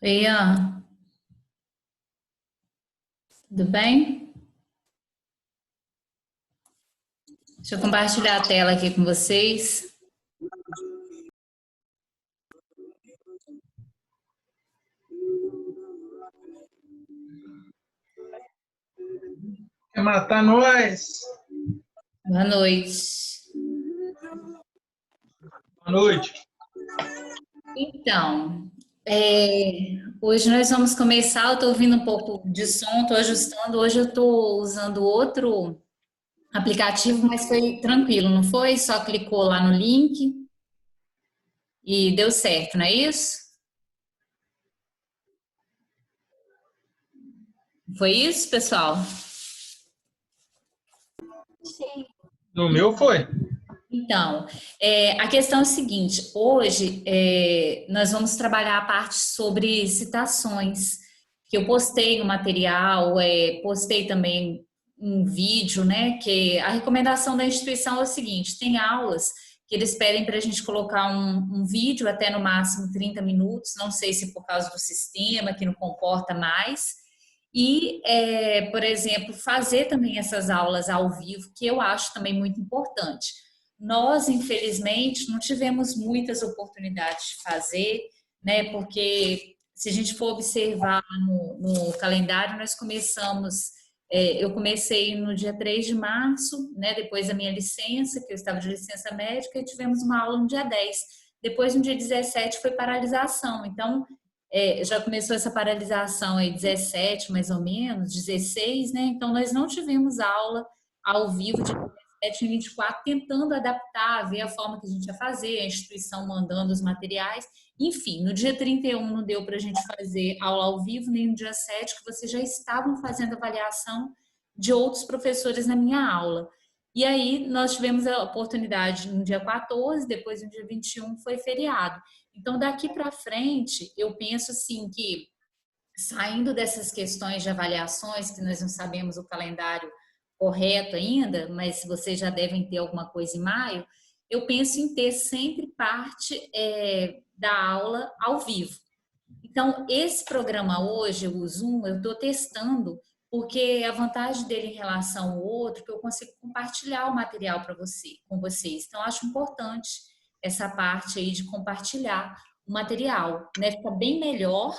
Oi, Ian, tudo bem? Deixa eu compartilhar a tela aqui com vocês. Quer matar nós? Boa noite. Boa noite. Então, hoje nós vamos começar. Eu estou ouvindo um pouco de som, estou ajustando. Hoje eu estou usando outro aplicativo, mas foi tranquilo, não foi? Só clicou lá no link e deu certo, não é isso? Foi isso, pessoal? No meu foi. Então, a questão é a seguinte: hoje nós vamos trabalhar a parte sobre citações, que eu postei no material, postei também um vídeo, né? Que a recomendação da instituição é o seguinte: tem aulas que eles pedem para a gente colocar um vídeo até no máximo 30 minutos, não sei se por causa do sistema que não comporta mais. E, por exemplo, fazer também essas aulas ao vivo, que eu acho também muito importante. Nós, infelizmente, não tivemos muitas oportunidades de fazer, né? Porque se a gente for observar no calendário, nós começamos, eu comecei no dia 3 de março, né? Depois da minha licença, que eu estava de licença médica, e tivemos uma aula no dia 10. Depois, no dia 17, foi paralisação. Então, já começou essa paralisação aí 17, mais ou menos, 16, né? Então, nós não tivemos aula ao vivo de 17 e 24, tentando adaptar, ver a forma que a gente ia fazer, a instituição mandando os materiais. Enfim, no dia 31 não deu para a gente fazer aula ao vivo, nem no dia 7, que vocês já estavam fazendo avaliação de outros professores na minha aula. E aí nós tivemos a oportunidade no dia 14, depois no dia 21 foi feriado. Então, daqui para frente, eu penso assim que, saindo dessas questões de avaliações, que nós não sabemos o calendário correto ainda, mas vocês já devem ter alguma coisa em maio, eu penso em ter sempre parte da aula ao vivo. Então, esse programa hoje, o Zoom, eu estou testando, porque a vantagem dele em relação ao outro, é que eu consigo compartilhar o material para com vocês. Então, eu acho importante essa parte aí de compartilhar o material, né? Fica bem melhor,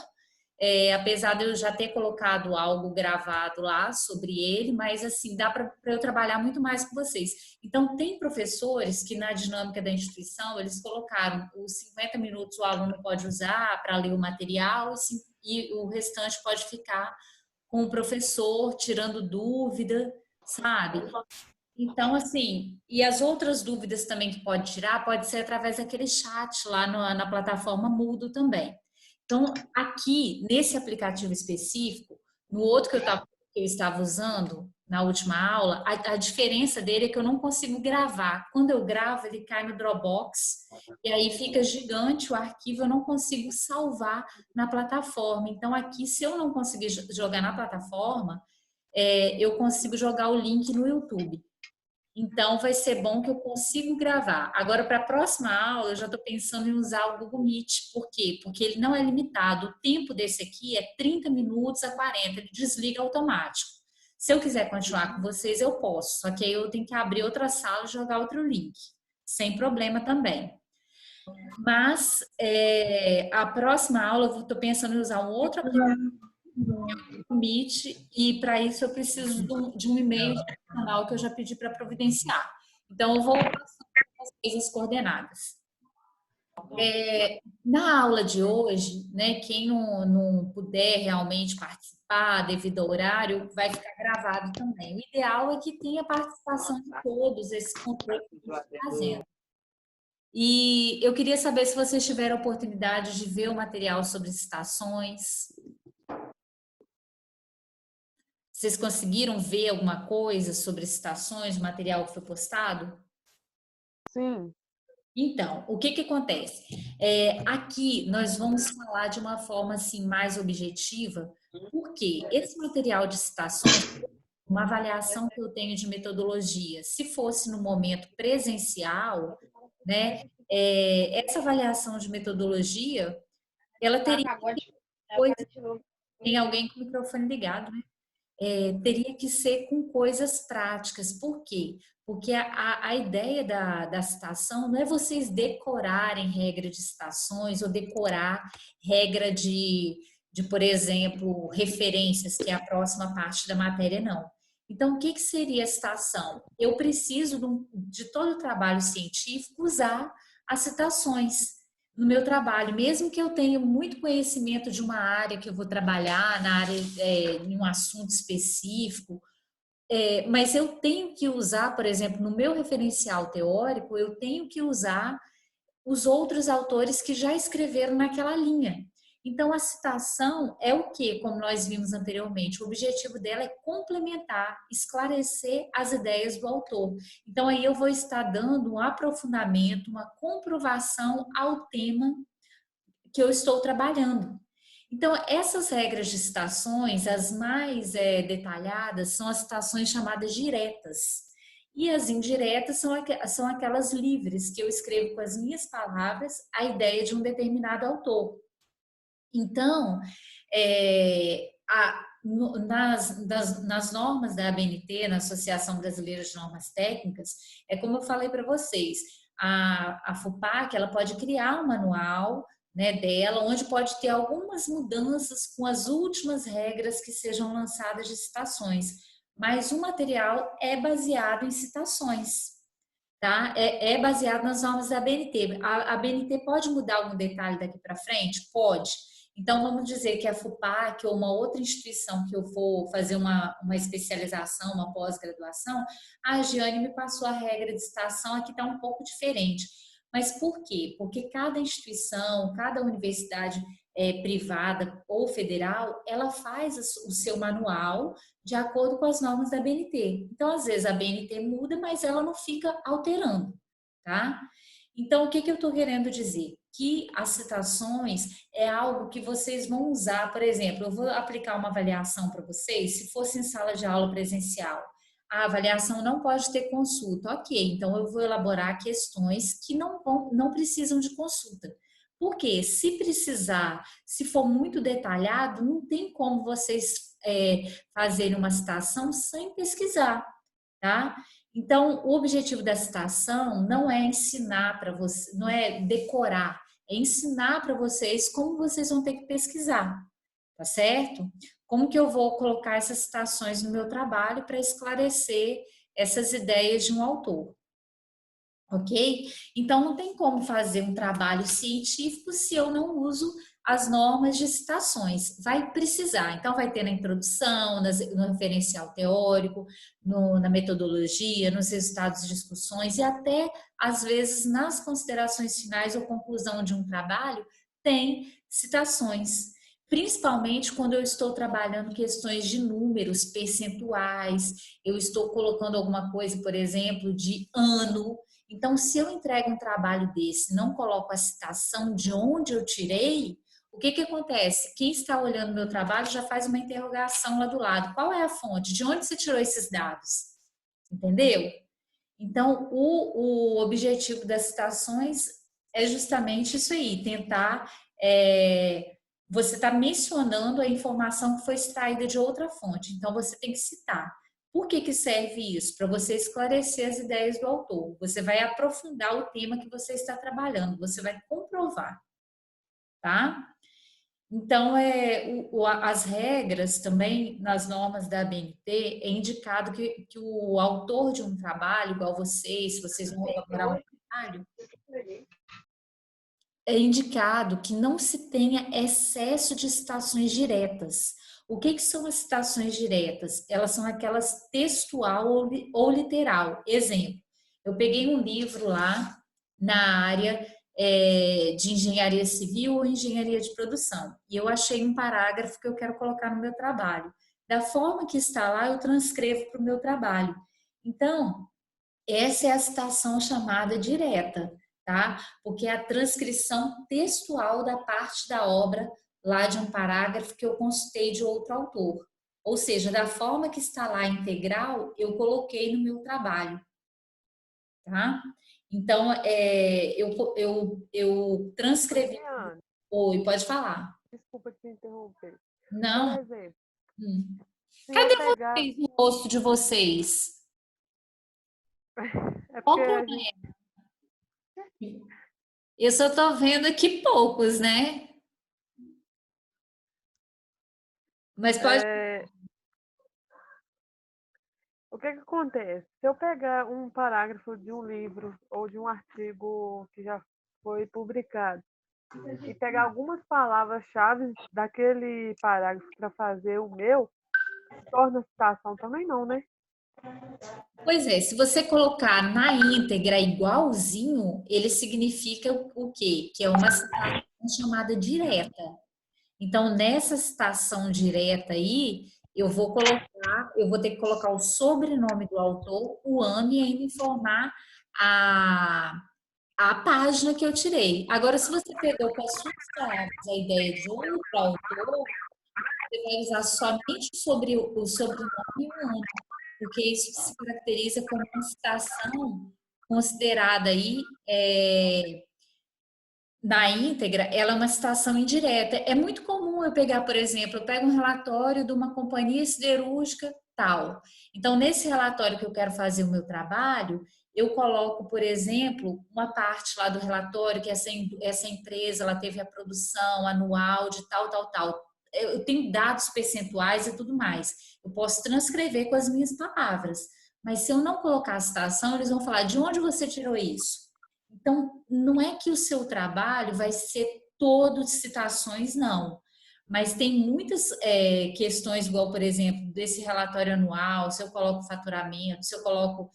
apesar de eu já ter colocado algo gravado lá sobre ele, mas assim, dá para eu trabalhar muito mais com vocês. Então, tem professores que na dinâmica da instituição, eles colocaram os 50 minutos o aluno pode usar para ler o material e o restante pode ficar com o professor, tirando dúvida, sabe? Então, assim, e as outras dúvidas também que pode tirar, pode ser através daquele chat lá na plataforma Moodle também. Então, aqui, nesse aplicativo específico, no outro que eu estava usando na última aula, a diferença dele é que eu não consigo gravar. Quando eu gravo, ele cai no Dropbox e aí fica gigante o arquivo, eu não consigo salvar na plataforma. Então, aqui, se eu não conseguir jogar na plataforma, eu consigo jogar o link no YouTube. Então, vai ser bom que eu consigo gravar. Agora, para a próxima aula, eu já estou pensando em usar o Google Meet. Por quê? Porque ele não é limitado. O tempo desse aqui é 30 minutos a 40. Ele desliga automático. Se eu quiser continuar com vocês, eu posso, só que aí eu tenho que abrir outra sala e jogar outro link, sem problema também. Mas a próxima aula eu estou pensando em usar um outro Meet e para isso eu preciso de um e-mail canal que eu já pedi para providenciar. Então eu vou passar para vocês as coordenadas. Na aula de hoje, né, quem não puder realmente participar devido ao horário, vai ficar gravado também. O ideal é que tenha participação de todos esses conteúdos que eu estou fazendo. E eu queria saber se vocês tiveram a oportunidade de ver o material sobre citações. Vocês conseguiram ver alguma coisa sobre citações, o material que foi postado? Sim. Então, o que que acontece? Aqui nós vamos falar de uma forma assim mais objetiva, porque esse material de citações, uma avaliação que eu tenho de metodologia, se fosse no momento presencial, né, essa avaliação de metodologia, ela teria tem alguém com o microfone ligado, né? Teria que ser com coisas práticas. Por quê? Porque a ideia da citação não é vocês decorarem regra de citações ou decorar regra por exemplo, referências, que é a próxima parte da matéria, não. Então, o que seria a citação? Eu preciso de todo o trabalho científico usar as citações no meu trabalho, mesmo que eu tenha muito conhecimento de uma área que eu vou trabalhar, na área, em um assunto específico, mas eu tenho que usar, por exemplo, no meu referencial teórico, eu tenho que usar os outros autores que já escreveram naquela linha. Então, a citação é o que, como nós vimos anteriormente, o objetivo dela é complementar, esclarecer as ideias do autor. Então, aí eu vou estar dando um aprofundamento, uma comprovação ao tema que eu estou trabalhando. Então, essas regras de citações, as mais detalhadas, são as citações chamadas diretas. E as indiretas são aquelas livres, que eu escrevo com as minhas palavras a ideia de um determinado autor. Então, nas normas da ABNT, na Associação Brasileira de Normas Técnicas, como eu falei para vocês, a FUPAC ela pode criar um manual, né, dela, onde pode ter algumas mudanças com as últimas regras que sejam lançadas de citações, mas o material é baseado em citações. Tá? É baseado nas normas da ABNT. A ABNT pode mudar algum detalhe daqui para frente? Pode. Então, vamos dizer que a FUPAC ou uma outra instituição que eu for fazer uma especialização, uma pós-graduação, a Giane me passou a regra de citação, aqui está um pouco diferente. Mas por quê? Porque cada instituição, cada universidade privada ou federal, ela faz o seu manual de acordo com as normas da BNT. Então, às vezes, a BNT muda, mas ela não fica alterando, tá? Então, o que eu estou querendo dizer? Que as citações é algo que vocês vão usar, por exemplo, eu vou aplicar uma avaliação para vocês, se fosse em sala de aula presencial, a avaliação não pode ter consulta, ok, então eu vou elaborar questões que não precisam de consulta. Porque se precisar, se for muito detalhado, não tem como vocês fazerem uma citação sem pesquisar, tá? Então, o objetivo da citação não é ensinar para você, não é decorar, é ensinar para vocês como vocês vão ter que pesquisar, tá certo? Como que eu vou colocar essas citações no meu trabalho para esclarecer essas ideias de um autor. Ok? Então, não tem como fazer um trabalho científico se eu não uso as normas de citações. Vai precisar. Então, vai ter na introdução, no referencial teórico, na metodologia, nos resultados de discussões e até, às vezes, nas considerações finais ou conclusão de um trabalho, tem citações. Principalmente quando eu estou trabalhando questões de números, percentuais, eu estou colocando alguma coisa, por exemplo, de ano. Então, se eu entrego um trabalho desse, não coloco a citação de onde eu tirei, o que acontece? Quem está olhando meu trabalho já faz uma interrogação lá do lado. Qual é a fonte? De onde você tirou esses dados? Entendeu? Então, o objetivo das citações é justamente isso aí, tentar você está mencionando a informação que foi extraída de outra fonte. Então, você tem que citar. Por que que serve isso? Para você esclarecer as ideias do autor. Você vai aprofundar o tema que você está trabalhando, você vai comprovar, tá? Então, as regras também, nas normas da ABNT, é indicado que o autor de um trabalho, igual vocês, se vocês vão elaborar um trabalho, é indicado que não se tenha excesso de citações diretas. O que são as citações diretas? Elas são aquelas textual ou literal. Exemplo, eu peguei um livro lá na área de engenharia civil ou engenharia de produção e eu achei um parágrafo que eu quero colocar no meu trabalho. Da forma que está lá, eu transcrevo para o meu trabalho. Então, essa é a citação chamada direta, tá? Porque é a transcrição textual da parte da obra, lá de um parágrafo que eu consultei de outro autor. Ou seja, da forma que está lá integral, eu coloquei no meu trabalho, tá? Então, eu transcrevi. Adriane, Oi, pode falar. desculpa te interromper. Por Não. exemplo, Hum. se eu Cadê pegar. vocês, o rosto de vocês? É porque Qual o a gente. problema? Eu só estou vendo aqui poucos, né? Mas pode. é, o que que acontece? Se eu pegar um parágrafo de um livro ou de um artigo que já foi publicado e pegar algumas palavras-chave daquele parágrafo para fazer o meu, torna citação também não, né? Pois é, se você colocar na íntegra igualzinho, ele significa o quê? Que é uma citação chamada direta. Então, nessa citação direta aí, eu vou ter que colocar o sobrenome do autor, o ano e ainda informar a, a página que eu tirei. Agora, se você pegou com as suas palavras a ideia de outro autor, você vai usar somente sobre o sobrenome e o ano, porque isso se caracteriza como uma citação considerada aí na íntegra, ela é uma citação indireta. É muito comum eu pegar, por exemplo, eu pego um relatório de uma companhia siderúrgica tal. Então, nesse relatório que eu quero fazer o meu trabalho, eu coloco, por exemplo, uma parte lá do relatório que essa empresa ela teve a produção anual de tal, tal, tal. Eu tenho dados percentuais e tudo mais. Eu posso transcrever com as minhas palavras. Mas se eu não colocar a citação, eles vão falar de onde você tirou isso? Então, não é que o seu trabalho vai ser todo de citações, não. Mas tem muitas questões, igual, por exemplo, desse relatório anual, se eu coloco faturamento, se eu coloco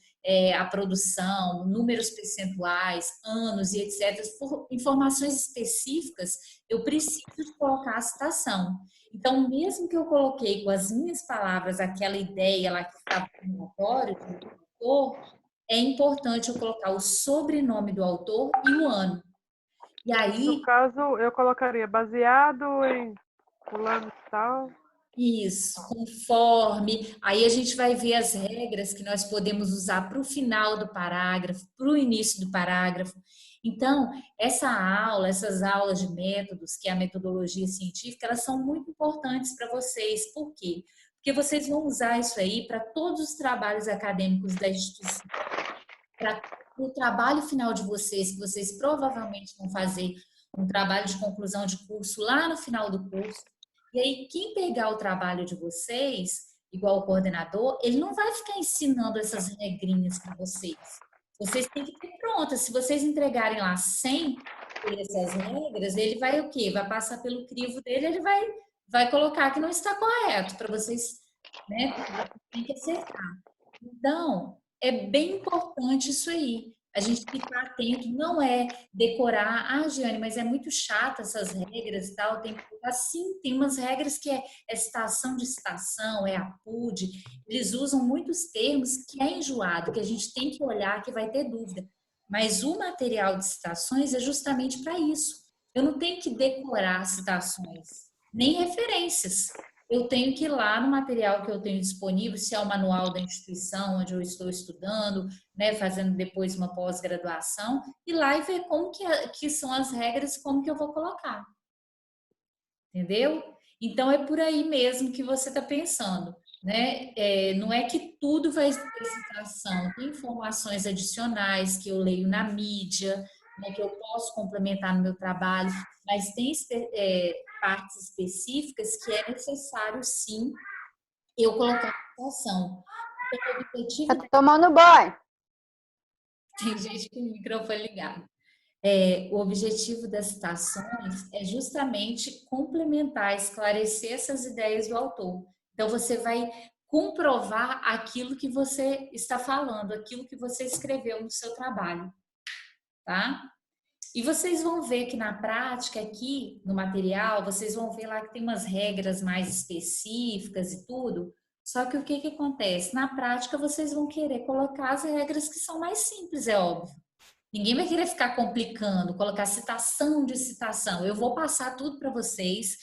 a produção, números percentuais, anos e etc., por informações específicas, eu preciso de colocar a citação. Então, mesmo que eu coloquei com as minhas palavras aquela ideia lá que estava no relatório, do autor, é importante eu colocar o sobrenome do autor e o ano. E No aí, caso, eu colocaria baseado em fulano e tal. isso, conforme. Aí a gente vai ver as regras que nós podemos usar para o final do parágrafo, para o início do parágrafo. Então, essas aulas de métodos, que é a metodologia científica, elas são muito importantes para vocês. Por quê? Porque vocês vão usar isso aí para todos os trabalhos acadêmicos da instituição, para o trabalho final de vocês, que vocês provavelmente vão fazer um trabalho de conclusão de curso lá no final do curso. E aí, quem pegar o trabalho de vocês, igual o coordenador, ele não vai ficar ensinando essas regrinhas para vocês. Vocês têm que ter prontas. Se vocês entregarem lá sem ter essas regras, ele vai o quê? Vai passar pelo crivo dele, vai colocar que não está correto para vocês, né? Porque vocês têm que acertar. Então, é bem importante isso aí. A gente ficar atento, não é decorar, Giane, mas é muito chata essas regras e tal. Tem que colocar, sim, tem umas regras que é citação de citação, é APUD. Eles usam muitos termos que é enjoado, que a gente tem que olhar, que vai ter dúvida. Mas o material de citações é justamente para isso. Eu não tenho que decorar citações, nem referências. Eu tenho que ir lá no material que eu tenho disponível, se é o manual da instituição onde eu estou estudando, né, fazendo depois uma pós-graduação, ir lá e ver como que são as regras, como que eu vou colocar. entendeu? Então, é por aí mesmo que você está pensando, né? Não é que tudo vai ter citação, tem informações adicionais que eu leio na mídia, né, que eu posso complementar no meu trabalho, mas tem partes específicas que é necessário, sim, eu colocar citação. Então, o objetivo Tá tomando banho. tem gente com o microfone ligado. O objetivo das citações é justamente complementar, esclarecer essas ideias do autor. Então, você vai comprovar aquilo que você está falando, aquilo que você escreveu no seu trabalho, tá? E vocês vão ver que na prática aqui, no material, vocês vão ver lá que tem umas regras mais específicas e tudo. Só que o que acontece? Na prática, vocês vão querer colocar as regras que são mais simples, é óbvio. Ninguém vai querer ficar complicando, colocar citação de citação. Eu vou passar tudo para vocês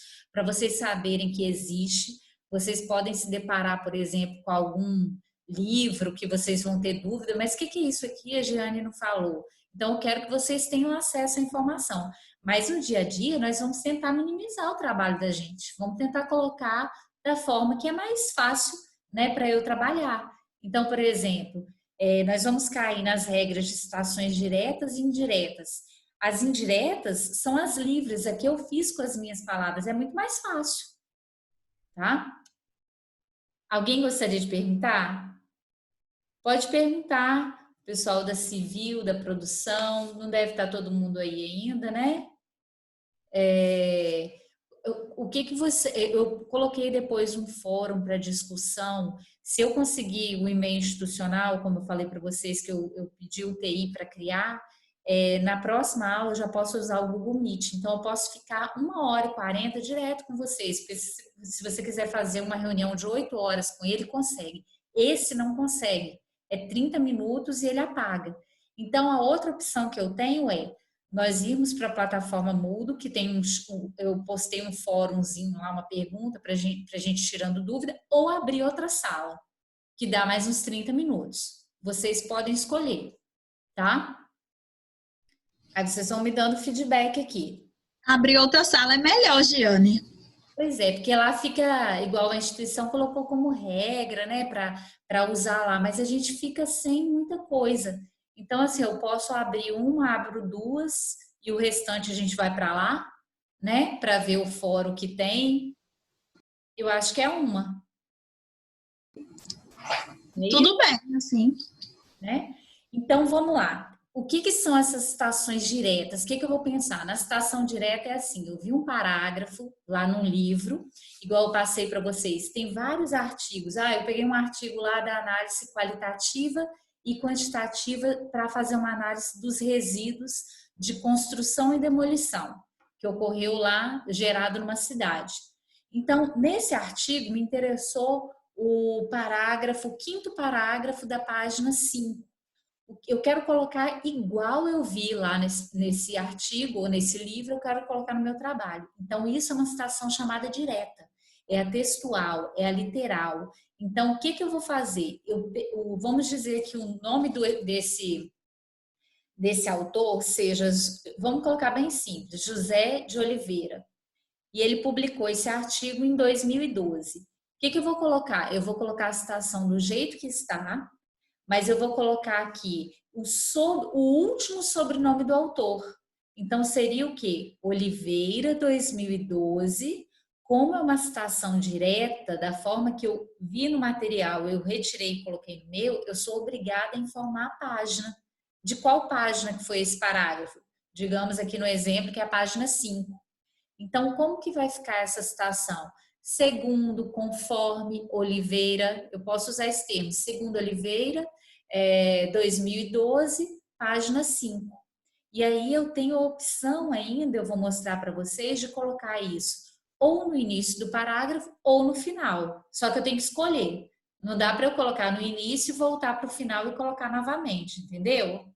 saberem que existe. Vocês podem se deparar, por exemplo, com algum livro que vocês vão ter dúvida, mas o que é isso aqui? A Giane não falou. Então, eu quero que vocês tenham acesso à informação. Mas no dia a dia, nós vamos tentar minimizar o trabalho da gente. Vamos tentar colocar da forma que é mais fácil, né, para eu trabalhar. Então, por exemplo, nós vamos cair nas regras de citações diretas e indiretas. As indiretas são as livres, a que eu fiz com as minhas palavras, é muito mais fácil, tá? Alguém gostaria de perguntar? Pode perguntar, pessoal da civil, da produção, não deve estar todo mundo aí ainda, né? O que você... Eu coloquei depois um fórum para discussão. Se eu conseguir o e-mail institucional, como eu falei para vocês, que eu pedi o TI para criar, na próxima aula eu já posso usar o Google Meet. Então, eu posso ficar 1h40 direto com vocês. Porque se você quiser fazer uma reunião de 8 horas com ele, consegue. Esse não consegue. É 30 minutos e ele apaga. Então, a outra opção que eu tenho é nós irmos para a plataforma Moodle, que tem eu postei um fórumzinho lá, uma pergunta para gente tirando dúvida, ou abrir outra sala, que dá mais uns 30 minutos. Vocês podem escolher, tá? Aí vocês vão me dando feedback aqui. Abrir outra sala é melhor, Giane. Pois é, porque lá fica, igual a instituição colocou como regra, né, para usar lá, mas a gente fica sem muita coisa. Então, assim, eu posso abrir abro duas e o restante a gente vai para lá, né? Para ver o fórum que tem. Eu acho que é uma. Tudo bem, assim. Né? Então, vamos lá. O que são essas citações diretas? O que eu vou pensar? Na citação direta é assim, eu vi um parágrafo lá num livro, igual eu passei para vocês, tem vários artigos. Eu peguei um artigo lá da análise qualitativa e quantitativa para fazer uma análise dos resíduos de construção e demolição, que ocorreu lá, gerado numa cidade. Então, nesse artigo, me interessou o quinto parágrafo da página 5. Eu quero colocar igual eu vi lá nesse artigo ou nesse livro, eu quero colocar no meu trabalho. Então, isso é uma citação chamada direta. É a textual, é a literal. Então, o que eu vou fazer? Vamos dizer que o nome desse autor seja, vamos colocar bem simples, José de Oliveira. E ele publicou esse artigo em 2012. O que eu vou colocar? Eu vou colocar a citação do jeito que está, mas eu vou colocar aqui o último sobrenome do autor. Então, seria o quê? Oliveira, 2012. Como é uma citação direta, da forma que eu vi no material, eu retirei e coloquei no meu, eu sou obrigada a informar a página. De qual página que foi esse parágrafo? Digamos aqui no exemplo que é a página 5. Então, como que vai ficar essa citação? Segundo, conforme Oliveira, eu posso usar esse termo, segundo Oliveira, 2012, página 5. E aí eu tenho a opção ainda, eu vou mostrar para vocês, de colocar isso ou no início do parágrafo ou no final. Só que eu tenho que escolher. Não dá para eu colocar no início, voltar para o final e colocar novamente, entendeu?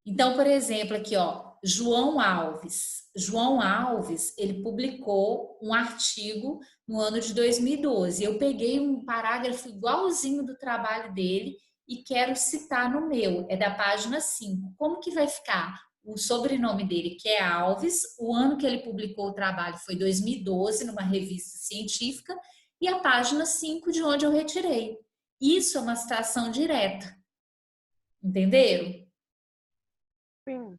Então, por exemplo, aqui, ó, João Alves. João Alves, ele publicou um artigo no ano de 2012. Eu peguei um parágrafo igualzinho do trabalho dele e quero citar no meu, é da página 5. Como que vai ficar? o sobrenome dele, que é Alves, o ano que ele publicou o trabalho foi 2012, numa revista científica, e a página 5 de onde eu retirei. Isso é uma citação direta. Entenderam? Sim.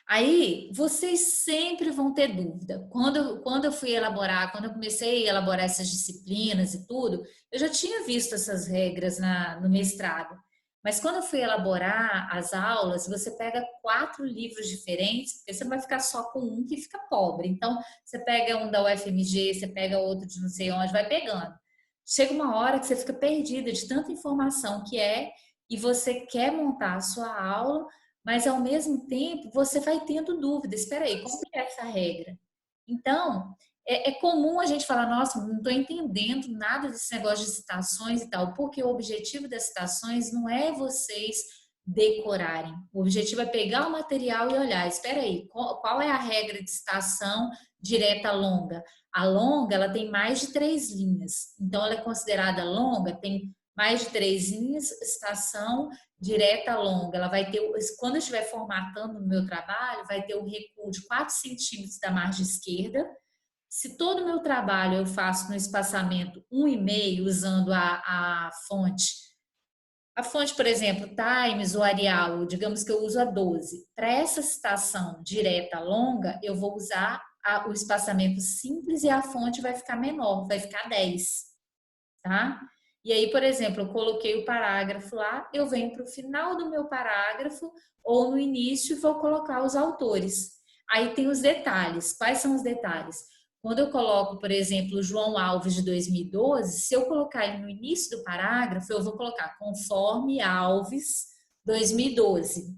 Aí, vocês sempre vão ter dúvida. Quando eu fui elaborar, quando eu comecei a elaborar essas disciplinas e tudo, eu já tinha visto essas regras no mestrado. Mas quando eu fui elaborar as aulas, você pega 4 livros diferentes, porque você não vai ficar só com um que fica pobre. Então, você pega um da UFMG, você pega outro de não sei onde, vai pegando. Chega uma hora que você fica perdida de tanta informação que é, e você quer montar a sua aula, mas ao mesmo tempo você vai tendo dúvida. Espera aí, como que é essa regra? Então, é comum a gente falar, nossa, não estou entendendo nada desse negócio de citações e tal, porque o objetivo das citações não é vocês decorarem. O objetivo é pegar o material e olhar, espera aí, qual é a regra de citação direta longa? A longa, ela tem mais de 3 linhas, então ela é considerada longa, tem mais de 3 linhas, citação direta longa. Ela vai ter, quando eu estiver formatando no meu trabalho, vai ter o recuo de 4 centímetros da margem esquerda. Se todo o meu trabalho eu faço no espaçamento 1,5, usando a fonte, por exemplo, Times ou Arial, digamos que eu uso a 12. Para essa citação direta longa, eu vou usar o espaçamento simples e a fonte vai ficar menor, vai ficar 10, tá? E aí, por exemplo, eu coloquei o parágrafo lá, eu venho para o final do meu parágrafo ou no início e vou colocar os autores. Aí tem os detalhes. Quais são os detalhes? Quando eu coloco, por exemplo, João Alves de 2012, se eu colocar ele no início do parágrafo, eu vou colocar conforme Alves 2012.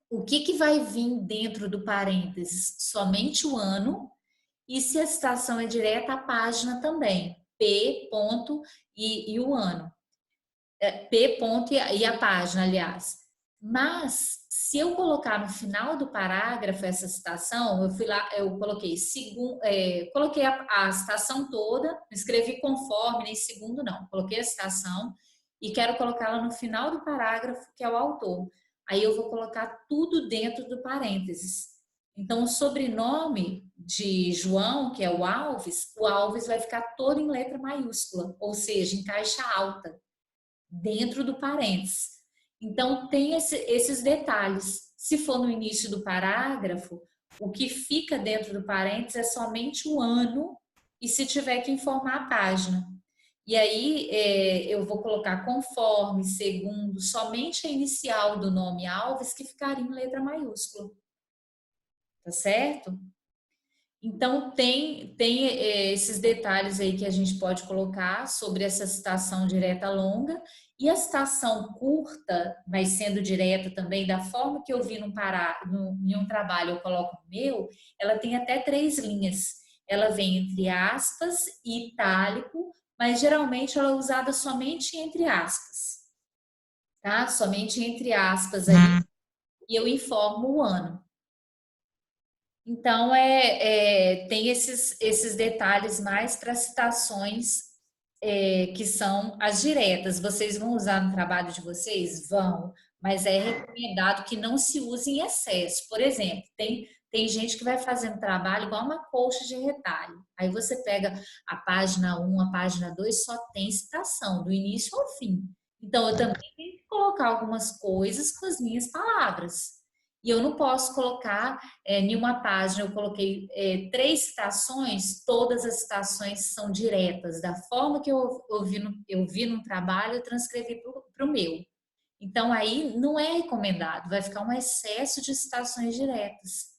O que vai vir dentro do parênteses? Somente o ano. E se a citação é direta, a página também. P. Ponto e o ano. P. Ponto e a página, aliás. Mas, se eu colocar no final do parágrafo essa citação, eu fui lá, eu coloquei coloquei a citação toda, não escrevi conforme, nem segundo, não. Coloquei a citação e quero colocá-la no final do parágrafo, que é o autor. Aí eu vou colocar tudo dentro do parênteses. Então, o sobrenome de João, que é o Alves vai ficar todo em letra maiúscula, ou seja, em caixa alta, dentro do parênteses. Então, tem esses detalhes. Se for no início do parágrafo, o que fica dentro do parênteses é somente o ano e se tiver que informar a página. E aí, eu vou colocar conforme, segundo, somente a inicial do nome Alves, que ficaria em letra maiúscula. Tá certo? Então, tem esses detalhes aí que a gente pode colocar sobre essa citação direta longa. E a citação curta, vai sendo direta também, da forma que eu vi em um trabalho, eu coloco no meu, ela tem até 3 linhas. Ela vem entre aspas e itálico, mas geralmente ela é usada somente entre aspas. Tá? Somente entre aspas aí. E eu informo o ano. Então, tem esses detalhes mais para citações que são as diretas. Vocês vão usar no trabalho de vocês? Vão, mas é recomendado que não se use em excesso. Por exemplo, tem gente que vai fazendo trabalho igual uma colcha de retalho. Aí você pega a página 1, a página 2, só tem citação, do início ao fim. Então, eu também tenho que colocar algumas coisas com as minhas palavras. E eu não posso colocar em uma página, eu coloquei 3 citações, todas as citações são diretas, da forma que eu vi no trabalho, eu transcrevi para o meu. Então, aí não é recomendado, vai ficar um excesso de citações diretas.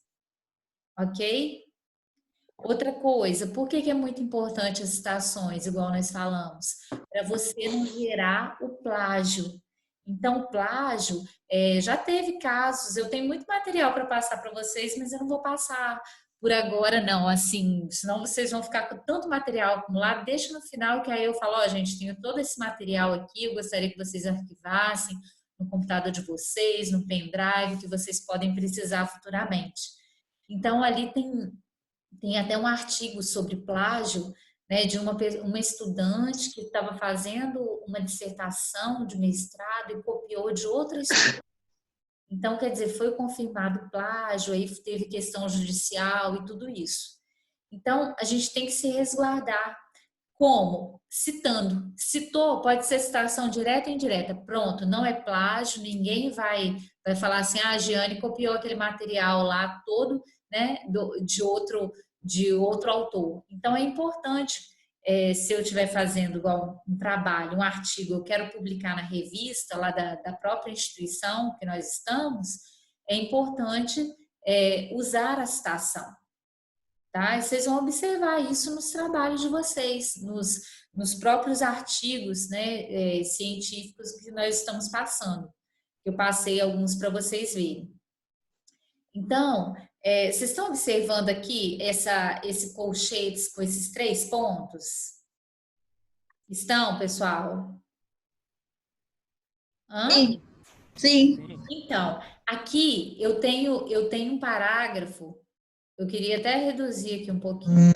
Ok? Outra coisa, por que é muito importante as citações, igual nós falamos? Para você não gerar o plágio. Então, o plágio, já teve casos, eu tenho muito material para passar para vocês, mas eu não vou passar por agora, não, assim, senão vocês vão ficar com tanto material acumulado, deixa no final que aí eu falo, ó, gente, tenho todo esse material aqui, eu gostaria que vocês arquivassem no computador de vocês, no pendrive, que vocês podem precisar futuramente. Então, ali tem até um artigo sobre plágio, né, de uma estudante que estava fazendo uma dissertação de mestrado e copiou de outra estudante. Então, quer dizer, foi confirmado plágio, aí teve questão judicial e tudo isso. Então, a gente tem que se resguardar. Como? Citando. Citou, pode ser citação direta ou indireta. Pronto, não é plágio, ninguém vai falar assim, ah, a Giane copiou aquele material lá todo, né, de outro autor. Então, é importante, se eu estiver fazendo igual um trabalho, um artigo, eu quero publicar na revista lá da própria instituição que nós estamos, é importante usar a citação. Tá? E vocês vão observar isso nos trabalhos de vocês, nos próprios artigos, né, científicos que nós estamos passando. Eu passei alguns para vocês verem. Então, vocês estão observando aqui esse colchetes com esses 3 pontos? Estão, pessoal? Hã? Sim. Sim. Então, aqui eu tenho um parágrafo. Eu queria até reduzir aqui um pouquinho.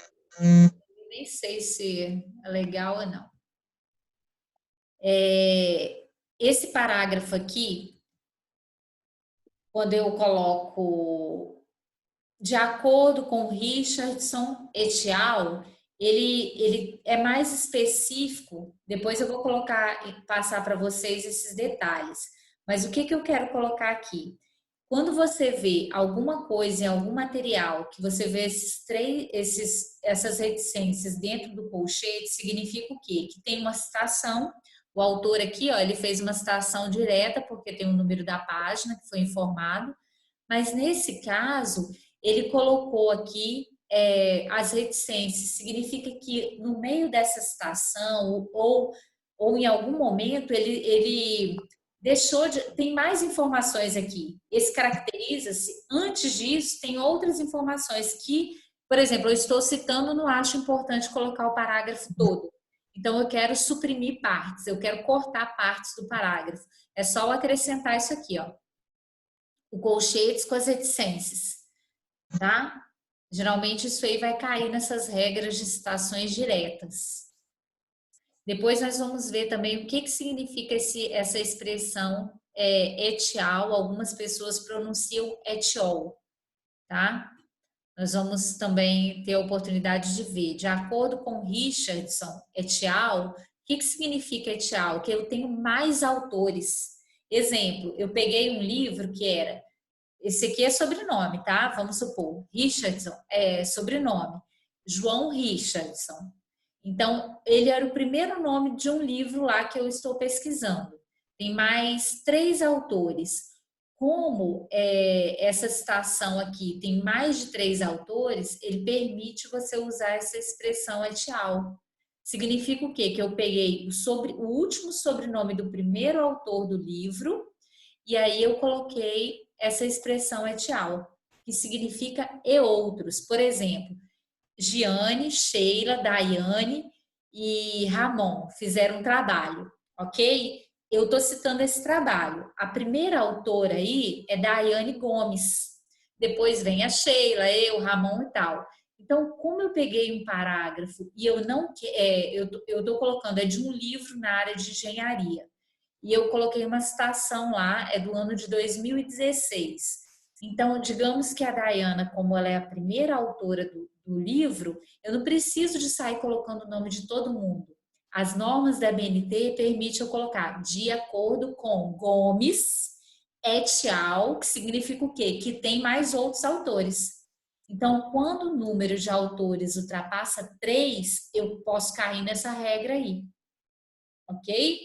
Nem sei se é legal ou não. Esse parágrafo aqui, quando eu coloco de acordo com Richardson et al., ele é mais específico. Depois eu vou passar para vocês esses detalhes. Mas o que eu quero colocar aqui? Quando você vê alguma coisa em algum material, que você vê essas reticências dentro do colchete, significa o quê? Que tem uma citação. O autor aqui, ó, ele fez uma citação direta, porque tem o número da página que foi informado, mas nesse caso, ele colocou aqui as reticências. Significa que no meio dessa citação, ou em algum momento, ele tem mais informações aqui. Esse caracteriza-se. Antes disso, tem outras informações que, por exemplo, eu estou citando, não acho importante colocar o parágrafo todo. Então, eu quero suprimir partes, eu quero cortar partes do parágrafo. É só eu acrescentar isso aqui, ó. O colchetes com as reticências, tá? Geralmente, isso aí vai cair nessas regras de citações diretas. Depois nós vamos ver também o que significa essa expressão et al. Algumas pessoas pronunciam et al., tá? Nós vamos também ter a oportunidade de ver. De acordo com Richardson et al., o que significa et al? Que eu tenho mais autores. Exemplo, eu peguei um livro que era... Esse aqui é sobrenome, tá? Vamos supor. Richardson é sobrenome. João Richardson. Então, ele era o primeiro nome de um livro lá que eu estou pesquisando. Tem mais 3 autores. Como essa citação aqui tem mais de 3 autores, ele permite você usar essa expressão et al. Significa o quê? Que eu peguei o último sobrenome do primeiro autor do livro e aí eu coloquei essa expressão et al., que significa e outros. Por exemplo, Giane, Sheila, Daiane e Ramon fizeram um trabalho, ok? Eu estou citando esse trabalho. A primeira autora aí é Daiane Gomes. Depois vem a Sheila, eu, Ramon e tal. Então, como eu peguei um parágrafo e eu estou colocando, é de um livro na área de engenharia. E eu coloquei uma citação lá, é do ano de 2016. Então, digamos que a Daiana, como ela é a primeira autora do livro, eu não preciso de sair colocando o nome de todo mundo. As normas da BNT permitem eu colocar de acordo com Gomes et al., que significa o quê? Que tem mais outros autores. Então, quando o número de autores ultrapassa 3, eu posso cair nessa regra aí. Ok?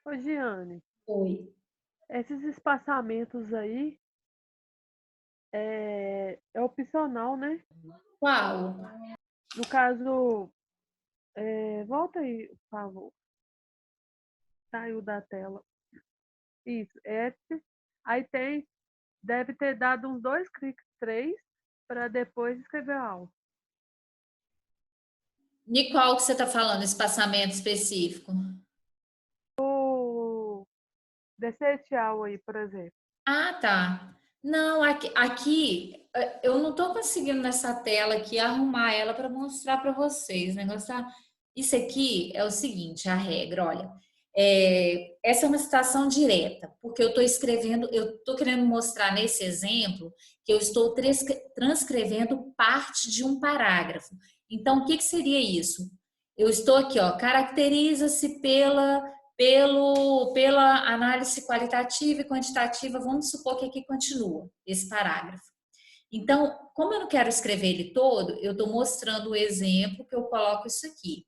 Ô, Giane, Oi. esses espaçamentos aí é opcional, né? Qual? No caso, volta aí, por favor. Saiu da tela. Isso, aí deve ter dado uns 2 cliques, 3, para depois escrever algo. De qual que você está falando, espaçamento específico? Desse et al. Aí, por exemplo. Ah, tá. Não, aqui eu não estou conseguindo nessa tela aqui arrumar ela para mostrar para vocês. O negócio tá... Isso aqui é o seguinte, a regra, olha. essa é uma citação direta, porque eu estou querendo mostrar nesse exemplo que eu estou transcrevendo parte de um parágrafo. Então, o que seria isso? Eu estou aqui, ó, caracteriza-se pela análise qualitativa e quantitativa, vamos supor que aqui continua esse parágrafo. Então, como eu não quero escrever ele todo, eu estou mostrando o exemplo que eu coloco isso aqui.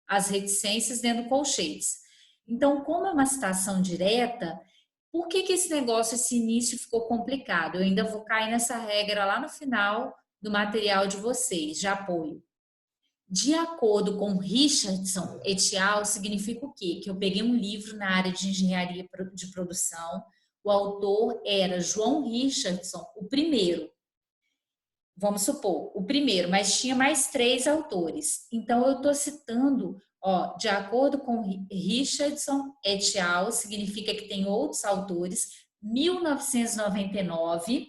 As reticências dentro do colchetes. Então, como é uma citação direta, por que esse negócio, esse início ficou complicado? Eu ainda vou cair nessa regra lá no final do material de vocês, de apoio. De acordo com Richardson et al., significa o quê? Que eu peguei um livro na área de engenharia de produção, o autor era João Richardson, o primeiro. Vamos supor, o primeiro, mas tinha mais 3 autores. Então, eu estou citando, ó, de acordo com Richardson et al., significa que tem outros autores, 1999,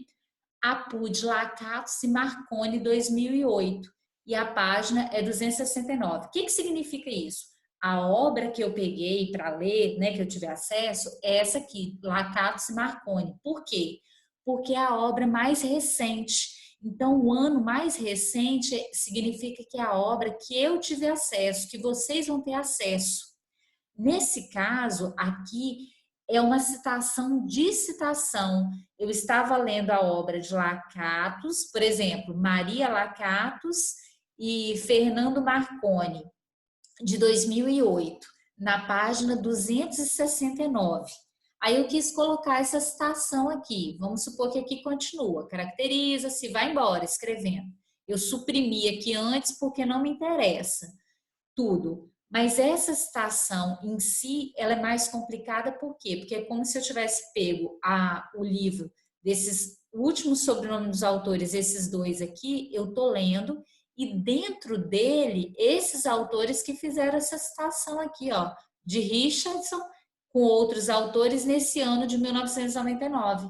Apud, Lacatos e Marconi, 2008. E a página é 269. O que significa isso? A obra que eu peguei para ler, né, que eu tive acesso, é essa aqui, Lacatos e Marconi. Por quê? Porque é a obra mais recente. Então, o ano mais recente significa que é a obra que eu tive acesso, que vocês vão ter acesso. Nesse caso, aqui é uma citação de citação. Eu estava lendo a obra de Lacatos, por exemplo, Maria Lacatos e Fernando Marconi, de 2008, na página 269. Aí eu quis colocar essa citação aqui. Vamos supor que aqui continua. Caracteriza-se, vai embora, escrevendo. Eu suprimi aqui antes porque não me interessa tudo. Mas essa citação em si, ela é mais complicada por quê? Porque é como se eu tivesse pego o livro desses últimos sobrenomes dos autores, esses 2 aqui, eu tô lendo, e dentro dele, esses autores que fizeram essa citação aqui, ó, de Richardson, com outros autores nesse ano de 1999.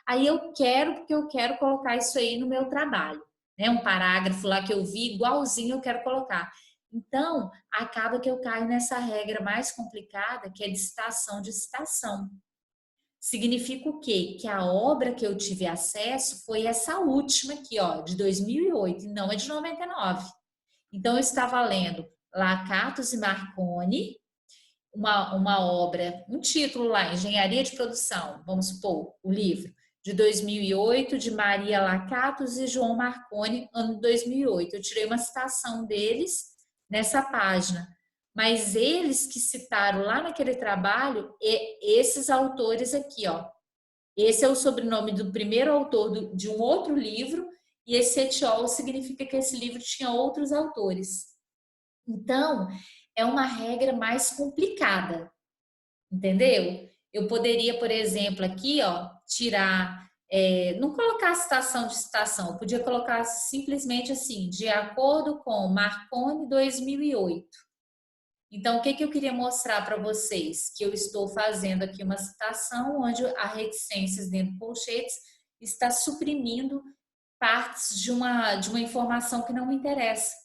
Aí porque eu quero colocar isso aí no meu trabalho, né? Um parágrafo lá que eu vi igualzinho eu quero colocar. Então, acaba que eu caio nessa regra mais complicada, que é de citação de citação. Significa o quê? Que a obra que eu tive acesso foi essa última aqui, ó, de 2008, e não é de 99. Então, eu estava lendo Lacatos e Marconi, uma obra, um título lá, Engenharia de Produção, vamos supor, o livro, de 2008, de Maria Lacatos e João Marconi, ano de 2008. Eu tirei uma citação deles nessa página, mas eles que citaram lá naquele trabalho, esses autores aqui, ó. Esse é o sobrenome do primeiro autor de um outro livro, e esse et al. Significa que esse livro tinha outros autores. Então, é uma regra mais complicada, entendeu? Eu poderia, por exemplo, aqui, ó, tirar, não colocar citação de citação, eu podia colocar simplesmente assim, de acordo com Marconi 2008. Então, o que eu queria mostrar para vocês? Que eu estou fazendo aqui uma citação onde a reticências dentro do colchetes está suprimindo partes de uma informação que não me interessa.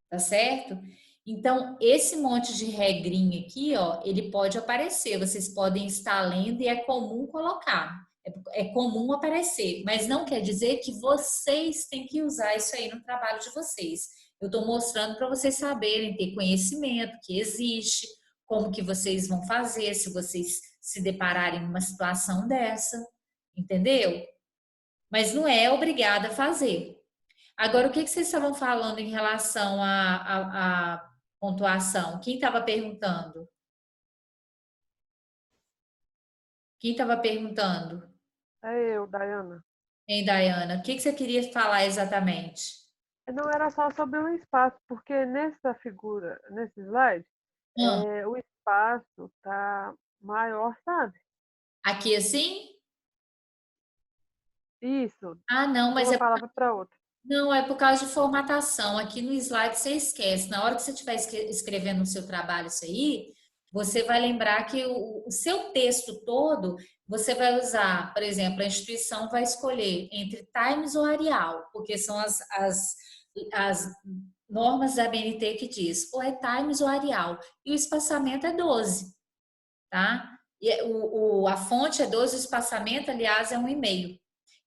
Tá certo? Então, esse monte de regrinha aqui, ó, ele pode aparecer, vocês podem estar lendo e é comum colocar, é comum aparecer, mas não quer dizer que vocês têm que usar isso aí no trabalho de vocês. Eu estou mostrando para vocês saberem, ter conhecimento que existe, como que vocês vão fazer se vocês se depararem numa situação dessa, entendeu? Mas não é obrigada a fazer. Agora, o que vocês estavam falando em relação à pontuação? Quem estava perguntando? Quem estava perguntando? É eu, Dayana. Hein, Dayana? O que você queria falar exatamente? Não era só sobre o espaço, porque nessa figura, nesse slide, o espaço tá maior, sabe? Aqui assim? Isso. Ah, não, mas Uma palavra para outra. Não, é por causa de formatação. Aqui no slide você esquece. Na hora que você estiver escrevendo no seu trabalho isso aí, você vai lembrar que o seu texto todo, você vai usar, por exemplo, a instituição vai escolher entre Times ou Arial, porque são as normas da ABNT que diz ou é Times ou Arial. E o espaçamento é 12, tá? E a fonte é 12, o espaçamento, aliás, é 1,5.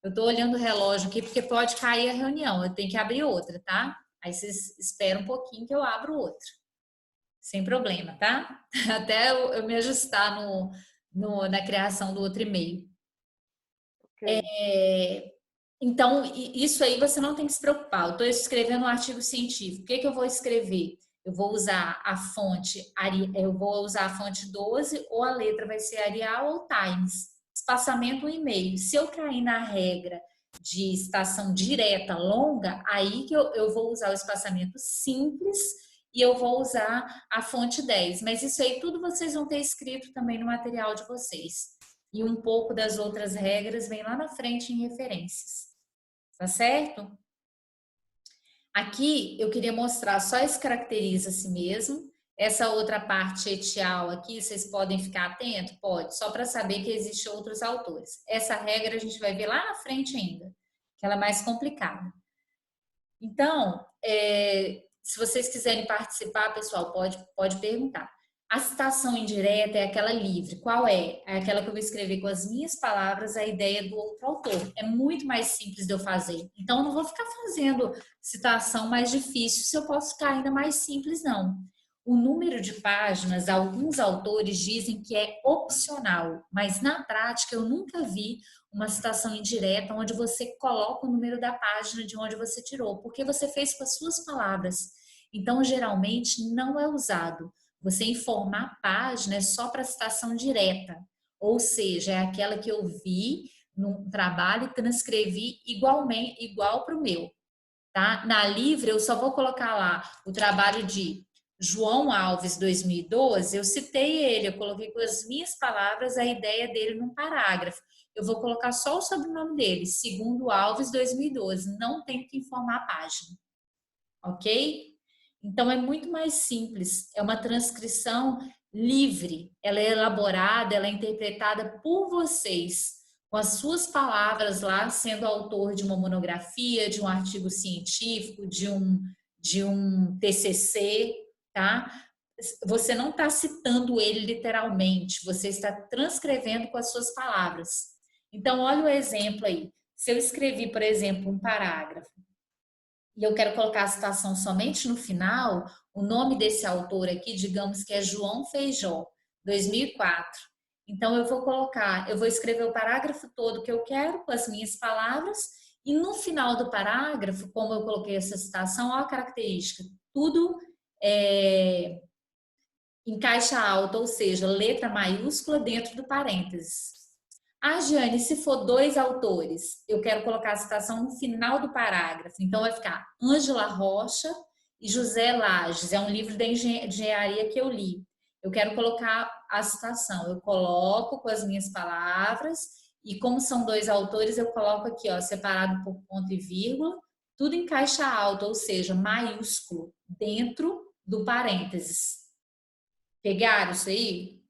Eu tô olhando o relógio aqui porque pode cair a reunião, eu tenho que abrir outra, tá? Aí vocês esperam um pouquinho que eu abro outra. Sem problema, tá? Até eu me ajustar na criação do outro e-mail. Ok. Então, isso aí você não tem que se preocupar. Eu estou escrevendo um artigo científico. O que eu vou escrever? Eu vou usar a fonte, eu vou usar a fonte 12, ou a letra vai ser Arial ou Times. Espaçamento 1,5. Se eu cair na regra de citação direta longa, aí que eu vou usar o espaçamento simples e eu vou usar a fonte 10. Mas isso aí tudo vocês vão ter escrito também no material de vocês. E um pouco das outras regras vem lá na frente em referências. Tá certo? Aqui eu queria mostrar só esse caracteriza a si mesmo. Essa outra parte etial aqui, vocês podem ficar atentos? Pode, só para saber que existem outros autores. Essa regra a gente vai ver lá na frente ainda, que ela é mais complicada. Então, se vocês quiserem participar, pessoal, pode perguntar. A citação indireta é aquela livre. Qual é? É aquela que eu vou escrever com as minhas palavras a ideia do outro autor. É muito mais simples de eu fazer. Então, eu não vou ficar fazendo citação mais difícil se eu posso ficar ainda mais simples, não. O número de páginas, alguns autores dizem que é opcional, mas na prática eu nunca vi uma citação indireta onde você coloca o número da página de onde você tirou, porque você fez com as suas palavras. Então, geralmente, não é usado. Você informar a página é só para citação direta, ou seja, é aquela que eu vi num trabalho e transcrevi igual para o meu. Tá? Na livre, eu só vou colocar lá o trabalho de João Alves 2012, eu citei ele, eu coloquei com as minhas palavras a ideia dele num parágrafo. Eu vou colocar só o sobrenome dele, segundo Alves 2012, não tenho que informar a página. Ok? Então, é muito mais simples, é uma transcrição livre, ela é elaborada, ela é interpretada por vocês, com as suas palavras lá, sendo autor de uma monografia, de um artigo científico, de um TCC, tá? Você não está citando ele literalmente, você está transcrevendo com as suas palavras. Então, olha o exemplo aí. Se eu escrevi, por exemplo, um parágrafo, e eu quero colocar a citação somente no final, o nome desse autor aqui, digamos que é João Feijó, 2004. Então, eu vou escrever o parágrafo todo que eu quero com as minhas palavras e no final do parágrafo, como eu coloquei essa citação, olha a característica, tudo em caixa alta, ou seja, letra maiúscula dentro do parênteses. Giane, se for 2 autores, eu quero colocar a citação no final do parágrafo. Então, vai ficar Ângela Rocha e José Lages. É um livro da engenharia que eu li. Eu quero colocar a citação. Eu coloco com as minhas palavras e como são 2 autores, eu coloco aqui, ó, separado por ponto e vírgula, tudo em caixa alta, ou seja, maiúsculo, dentro do parênteses. Pegaram isso aí?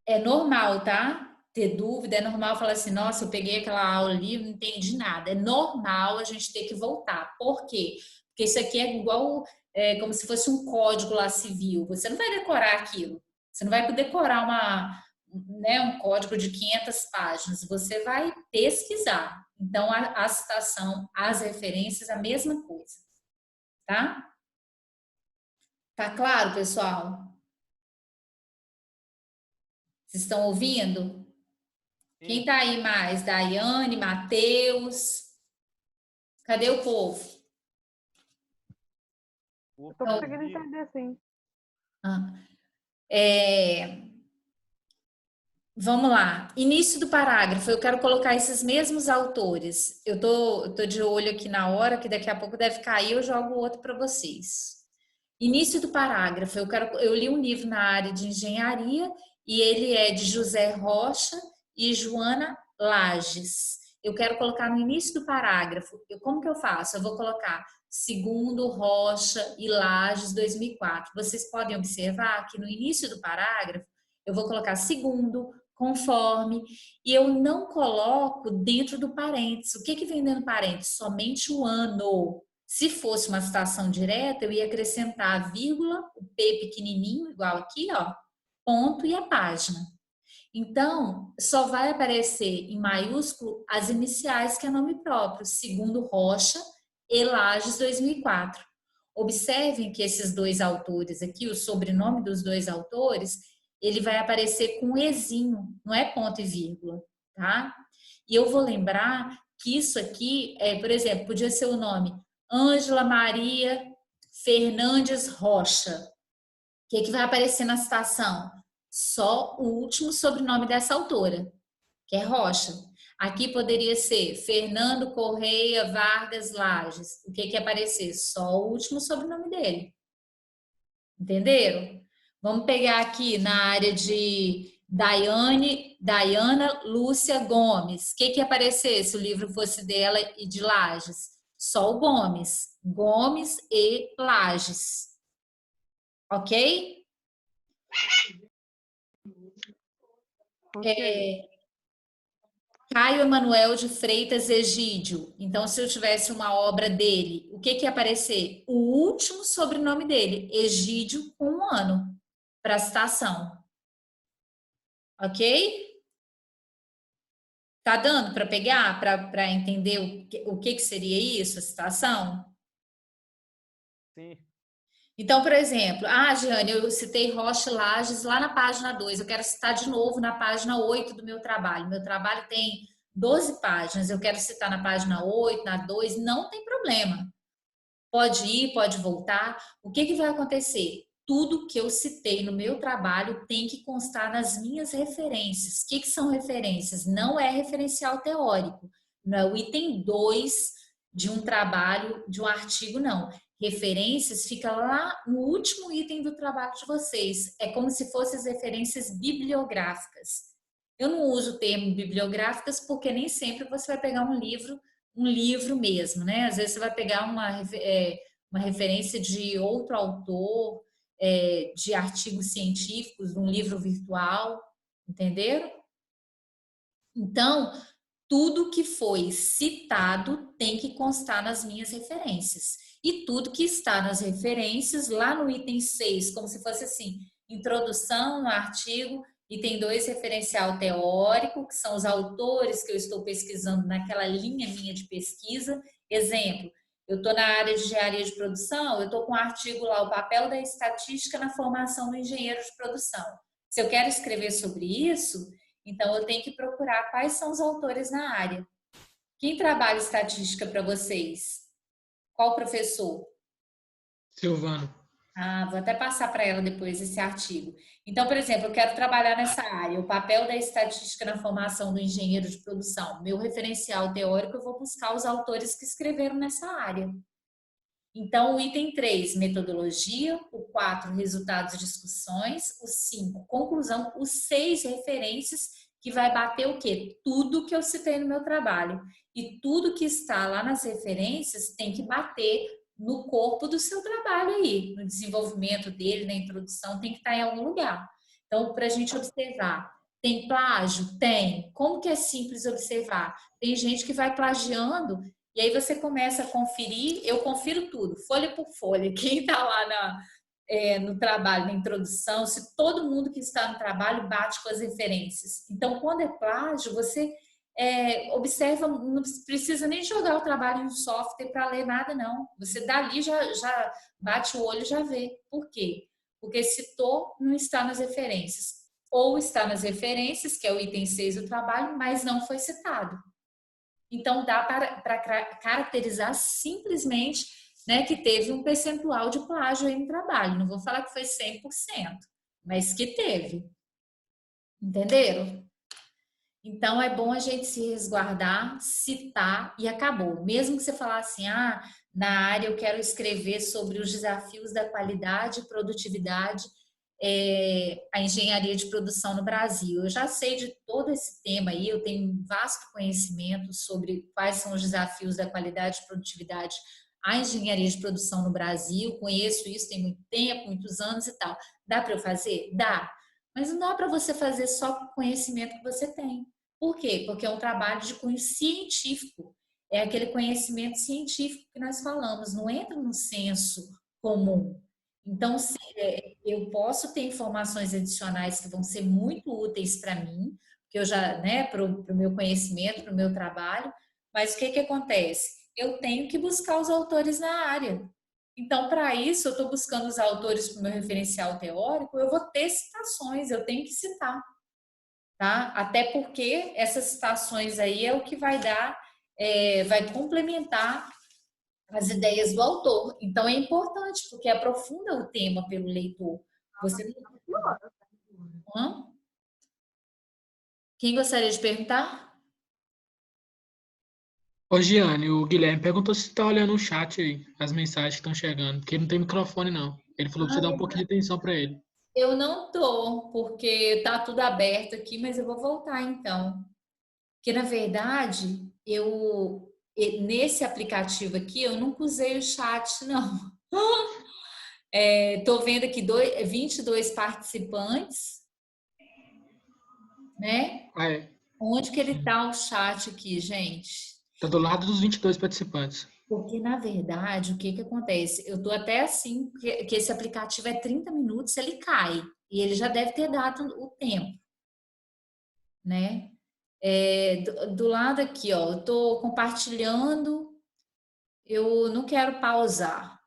É normal, tá? Ter dúvida, é normal falar assim, nossa, eu peguei aquela aula ali, não entendi nada. É normal a gente ter que voltar. Por quê? Porque isso aqui é igual, como se fosse um código lá civil. Você não vai decorar aquilo. Você não vai decorar um código de 500 páginas. Você vai pesquisar. Então, a citação, as referências, a mesma coisa. Tá? Tá claro, pessoal? Vocês estão ouvindo? Quem tá aí mais? Daiane, Matheus? Cadê o povo? Estou conseguindo entender, sim. Vamos lá. Início do parágrafo. Eu quero colocar esses mesmos autores. Eu tô de olho aqui na hora, que daqui a pouco deve cair, eu jogo outro para vocês. Início do parágrafo. Eu li um livro na área de engenharia e ele é de José Rocha e Joana Lages. Eu quero colocar no início do parágrafo. Como que eu faço? Eu vou colocar segundo Rocha e Lages 2004. Vocês podem observar que no início do parágrafo eu vou colocar segundo, conforme, e eu não coloco dentro do parênteses. O que vem dentro do parênteses? Somente o ano. Se fosse uma citação direta, eu ia acrescentar a vírgula, o P pequenininho, igual aqui, ó, ponto e a página. Então, só vai aparecer em maiúsculo as iniciais, que é nome próprio, segundo Rocha e Lages 2004. Observem que esses dois autores aqui, o sobrenome dos dois autores, ele vai aparecer com ezinho, não é ponto e vírgula, tá? E eu vou lembrar que isso aqui, por exemplo, podia ser o nome Ângela Maria Fernandes Rocha. O que vai aparecer na citação? Só o último sobrenome dessa autora, que é Rocha. Aqui poderia ser Fernando Correia Vargas Lages. O que ia aparecer? Só o último sobrenome dele. Entenderam? Vamos pegar aqui na área de Diana Lúcia Gomes. O que ia aparecer se o livro fosse dela e de Lages? Só o Gomes. Gomes e Lages. Ok? Caio Emanuel de Freitas Egídio. Então, se eu tivesse uma obra dele, o que ia aparecer? O último sobrenome dele, Egídio, com um ano, para citação. Ok? Tá dando para pegar, para entender o que seria isso, a citação? Sim. Então, por exemplo, Giane, eu citei Rocha Lages lá na página 2, eu quero citar de novo na página 8 do meu trabalho. Meu trabalho tem 12 páginas, eu quero citar na página 8, na 2, não tem problema. Pode ir, pode voltar. O que vai acontecer? Tudo que eu citei no meu trabalho tem que constar nas minhas referências. O que são referências? Não é referencial teórico, não é o item 2 de um trabalho, de um artigo, não. Referências fica lá no último item do trabalho de vocês. É como se fossem as referências bibliográficas. Eu não uso o termo bibliográficas porque nem sempre você vai pegar um livro mesmo, né? Às vezes você vai pegar uma referência de outro autor, de artigos científicos, de um livro virtual, entenderam? Então, tudo que foi citado tem que constar nas minhas referências. E tudo que está nas referências, lá no item 6, como se fosse assim, introdução no artigo, item 2, referencial teórico, que são os autores que eu estou pesquisando naquela linha minha de pesquisa. Exemplo, eu estou na área de engenharia de produção, eu estou com um artigo lá, o papel da estatística na formação do engenheiro de produção. Se eu quero escrever sobre isso, então eu tenho que procurar quais são os autores na área. Quem trabalha estatística para vocês? Qual professor? Silvano. Vou até passar para ela depois esse artigo. Então, por exemplo, eu quero trabalhar nessa área, o papel da estatística na formação do engenheiro de produção. Meu referencial teórico, eu vou buscar os autores que escreveram nessa área. Então, o item 3, metodologia, o 4, resultados e discussões, o 5, conclusão, o 6, referências, que vai bater o quê? Tudo que eu citei no meu trabalho. E tudo que está lá nas referências tem que bater no corpo do seu trabalho aí, no desenvolvimento dele, na introdução, tem que estar em algum lugar. Então, para a gente observar, tem plágio? Tem. Como que é simples observar? Tem gente que vai plagiando e aí você começa a conferir, eu confiro tudo, folha por folha, quem está lá no trabalho, na introdução, se todo mundo que está no trabalho bate com as referências. Então, quando é plágio, você observa, não precisa nem jogar o trabalho em um software para ler nada, não. Você dali já bate o olho e já vê. Por quê? Porque citou, não está nas referências. Ou está nas referências, que é o item 6 do trabalho, mas não foi citado. Então, dá para caracterizar simplesmente, né, que teve um percentual de plágio aí no trabalho. Não vou falar que foi 100%, mas que teve. Entenderam? Então, é bom a gente se resguardar, citar e acabou. Mesmo que você falar assim, na área eu quero escrever sobre os desafios da qualidade e produtividade, a engenharia de produção no Brasil. Eu já sei de todo esse tema aí, eu tenho um vasto conhecimento sobre quais são os desafios da qualidade e produtividade à engenharia de produção no Brasil, conheço isso tem muito tempo, muitos anos e tal. Dá para eu fazer? Dá. Mas não dá para você fazer só com o conhecimento que você tem. Por quê? Porque é um trabalho de cunho científico. é aquele conhecimento científico que nós falamos, não entra no senso comum. Então, eu posso ter informações adicionais que vão ser muito úteis para mim, que eu já, né, para o meu conhecimento, para o meu trabalho, mas o que que acontece? Eu tenho que buscar os autores na área. Então, para isso, eu estou buscando os autores para o meu referencial teórico, eu vou ter citações, eu tenho que citar, tá? Até porque essas citações aí é o que vai dar, vai complementar as ideias do autor. Então, é importante, porque aprofunda o tema pelo leitor. Você não... Hã? Quem gostaria de perguntar? Ô, Giane, o Guilherme perguntou se você tá olhando o chat aí, as mensagens que estão chegando, porque ele não tem microfone, não. Ele falou pra você dar um pouquinho de atenção para ele. Eu não tô, porque tá tudo aberto aqui, mas eu vou voltar então. Porque, na verdade, nesse aplicativo aqui, eu nunca usei o chat, não. Tô vendo aqui 22 participantes, né? Ah, é. Onde que ele tá o chat aqui, gente? Tá do lado dos 22 participantes. Porque, na verdade, o que que acontece? Eu tô até assim, que esse aplicativo é 30 minutos, ele cai. E ele já deve ter dado o tempo, né? Do lado aqui, ó, eu tô compartilhando, eu não quero pausar.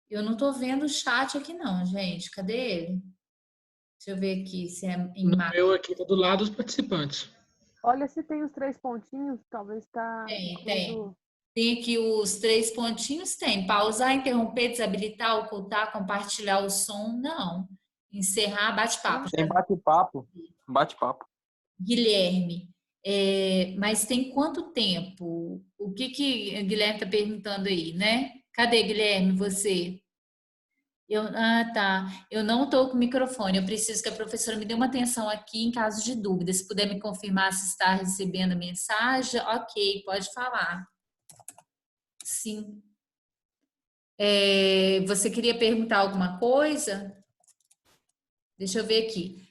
Eu não tô vendo o chat aqui não, gente. Cadê ele? Deixa eu ver aqui se é em No imagem. meu aqui tá do lado dos participantes. Olha se tem os 3 pontinhos, talvez tá Tem. incluso. Tem aqui os 3 pontinhos, tem. Pausar, interromper, desabilitar, ocultar, compartilhar o som, não. Encerrar, bate-papo. Tem bate-papo. Bate-papo. Guilherme, mas tem quanto tempo? O que que o Guilherme está perguntando aí, né? Cadê, Guilherme, você? Tá. Eu não estou com o microfone. Eu preciso que a professora me dê uma atenção aqui em caso de dúvida. Se puder me confirmar se está recebendo a mensagem, ok, pode falar. Sim. Você queria perguntar alguma coisa? Deixa eu ver aqui.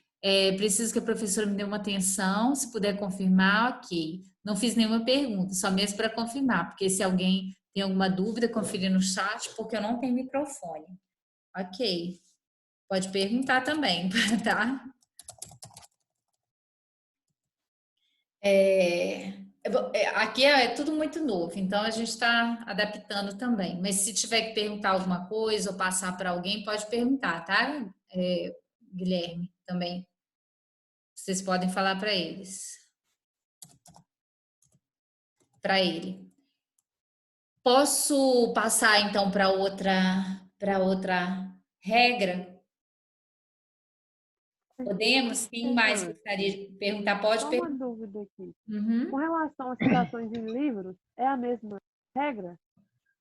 Preciso que a professora me dê uma atenção. Se puder confirmar, ok. Não fiz nenhuma pergunta, só mesmo para confirmar, porque se alguém tem alguma dúvida, conferir no chat, porque eu não tenho microfone. Ok. Pode perguntar também, tá? Aqui é tudo muito novo, então a gente está adaptando também. Mas se tiver que perguntar alguma coisa ou passar para alguém, pode perguntar, tá? Guilherme, também. Vocês podem falar para eles. Para ele. Posso passar então para outra regra? Podemos? Quem mais gostaria de perguntar? Pode Só uma perguntar. dúvida aqui. Uhum. Com relação às citações em livros, é a mesma regra?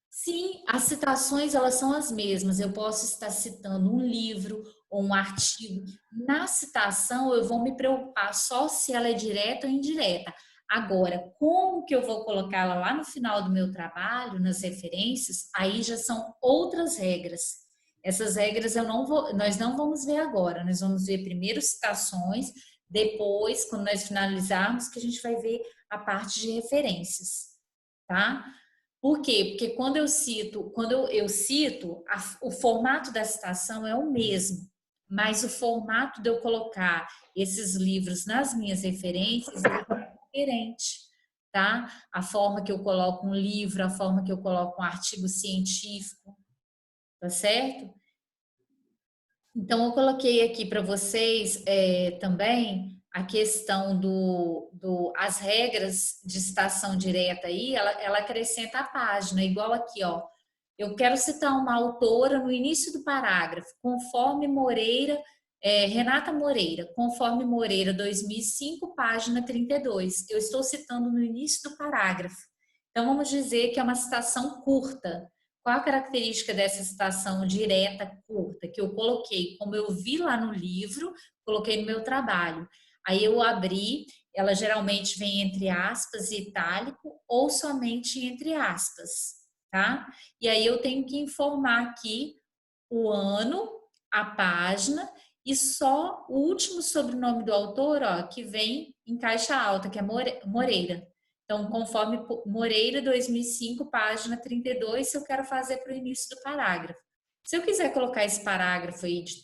Sim, as citações elas são as mesmas. Eu posso estar citando um livro ou um artigo. Na citação, eu vou me preocupar só se ela é direta ou indireta. Agora, como que eu vou colocá-la lá no final do meu trabalho, nas referências, aí já são outras regras. Essas regras nós não vamos ver agora. Nós vamos ver primeiro citações, depois, quando nós finalizarmos, que a gente vai ver a parte de referências, tá? Por quê? Porque quando eu cito, o formato da citação é o mesmo, mas o formato de eu colocar esses livros nas minhas referências é diferente, tá? A forma que eu coloco um livro, a forma que eu coloco um artigo científico, tá certo? Então, eu coloquei aqui para vocês também a questão as regras de citação direta aí, ela acrescenta a página, igual aqui, ó. Eu quero citar uma autora no início do parágrafo, conforme Moreira, Renata Moreira, conforme Moreira 2005, página 32. Eu estou citando no início do parágrafo. Então, vamos dizer que é uma citação curta. Qual a característica dessa citação direta curta? Que eu coloquei, como eu vi lá no livro, coloquei no meu trabalho. Aí eu abri, ela geralmente vem entre aspas e itálico ou somente entre aspas, tá? E aí eu tenho que informar aqui o ano, a página e só o último sobrenome do autor, ó, que vem em caixa alta, que é Moreira. Então, conforme Moreira, 2005, página 32, se eu quero fazer para o início do parágrafo. Se eu quiser colocar esse parágrafo aí de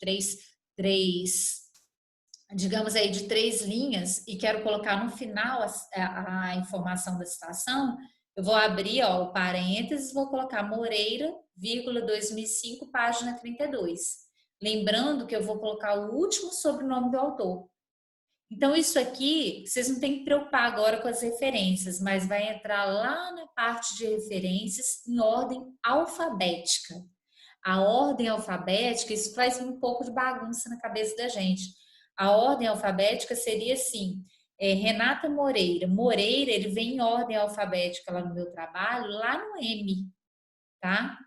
digamos aí, de 3 linhas e quero colocar no final a informação da citação, eu vou abrir ó, o parênteses, vou colocar Moreira, 2005, página 32. Lembrando que eu vou colocar o último sobrenome do autor. Então, isso aqui, vocês não têm que preocupar agora com as referências, mas vai entrar lá na parte de referências em ordem alfabética. A ordem alfabética, isso faz um pouco de bagunça na cabeça da gente. A ordem alfabética seria assim, Renata Moreira. Moreira, ele vem em ordem alfabética lá no meu trabalho, lá no M, tá?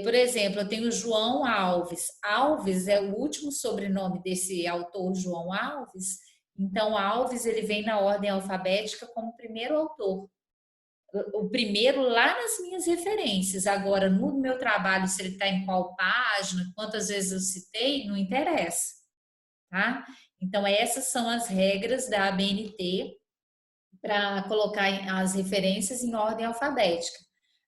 Por exemplo, eu tenho João Alves. Alves é o último sobrenome desse autor, João Alves. Então, Alves, ele vem na ordem alfabética como primeiro autor. O primeiro lá nas minhas referências. Agora, no meu trabalho, se ele está em qual página, quantas vezes eu citei, não interessa. Tá? Então, essas são as regras da ABNT para colocar as referências em ordem alfabética.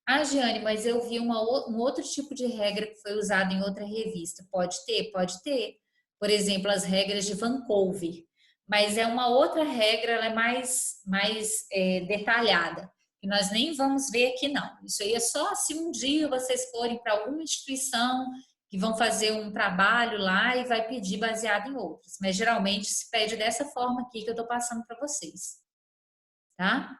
Ah, Giane, mas eu vi um outro tipo de regra que foi usado em outra revista. Pode ter? Pode ter. Por exemplo, as regras de Vancouver. Mas é uma outra regra, ela é mais detalhada. Que nós nem vamos ver aqui, não. Isso aí é só se um dia vocês forem para alguma instituição que vão fazer um trabalho lá e vai pedir baseado em outras. Mas geralmente se pede dessa forma aqui que eu estou passando para vocês. Tá?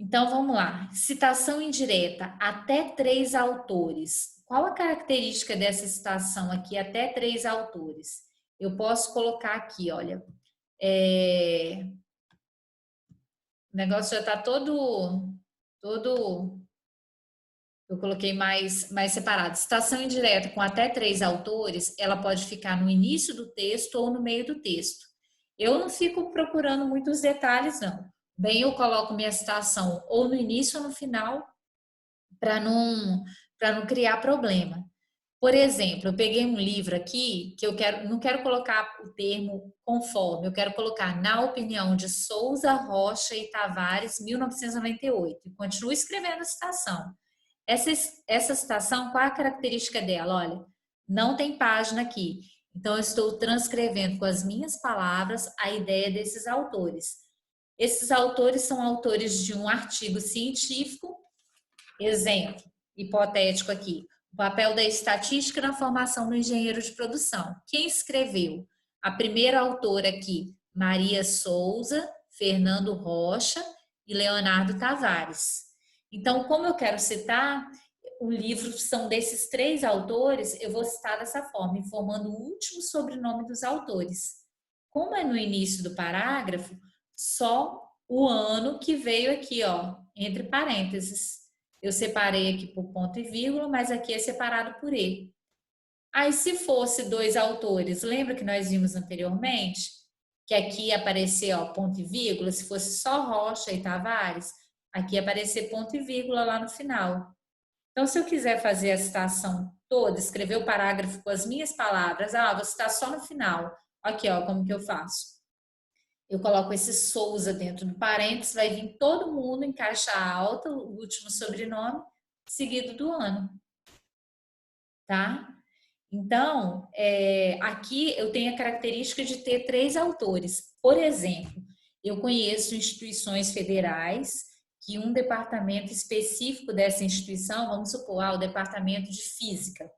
Então, vamos lá. Citação indireta, até 3 autores. Qual a característica dessa citação aqui, até 3 autores? Eu posso colocar aqui, olha. O negócio já está todo... Eu coloquei mais separado. Citação indireta com até 3 autores, ela pode ficar no início do texto ou no meio do texto. Eu não fico procurando muitos detalhes, não. Bem, eu coloco minha citação ou no início ou no final para não criar problema. Por exemplo, eu peguei um livro aqui que não quero colocar o termo conforme, eu quero colocar na opinião de Souza, Rocha e Tavares, 1998, e continuo escrevendo a citação. Essa citação, qual é a característica dela? Olha, não tem página aqui. Então, eu estou transcrevendo com as minhas palavras a ideia desses autores. Esses autores são autores de um artigo científico, exemplo, hipotético aqui, o papel da estatística na formação do engenheiro de produção. Quem escreveu? A primeira autora aqui, Maria Souza, Fernando Rocha e Leonardo Tavares. Então, como eu quero citar, o livro são desses 3 autores, eu vou citar dessa forma, informando o último sobrenome dos autores. Como é no início do parágrafo, só o ano que veio aqui, ó, entre parênteses. Eu separei aqui por ponto e vírgula, mas aqui é separado por E. Aí, se fosse 2 autores, lembra que nós vimos anteriormente? Que aqui ia aparecer, ó, ponto e vírgula, se fosse só Rocha e Tavares, aqui ia aparecer ponto e vírgula lá no final. Então, se eu quiser fazer a citação toda, escrever o parágrafo com as minhas palavras, vou citar só no final. Aqui, ó, como que eu faço? Eu coloco esse Souza dentro do parênteses, vai vir todo mundo em caixa alta, o último sobrenome, seguido do ano. Tá? Então, aqui eu tenho a característica de ter 3 autores. Por exemplo, eu conheço instituições federais que um departamento específico dessa instituição, vamos supor, o departamento de física,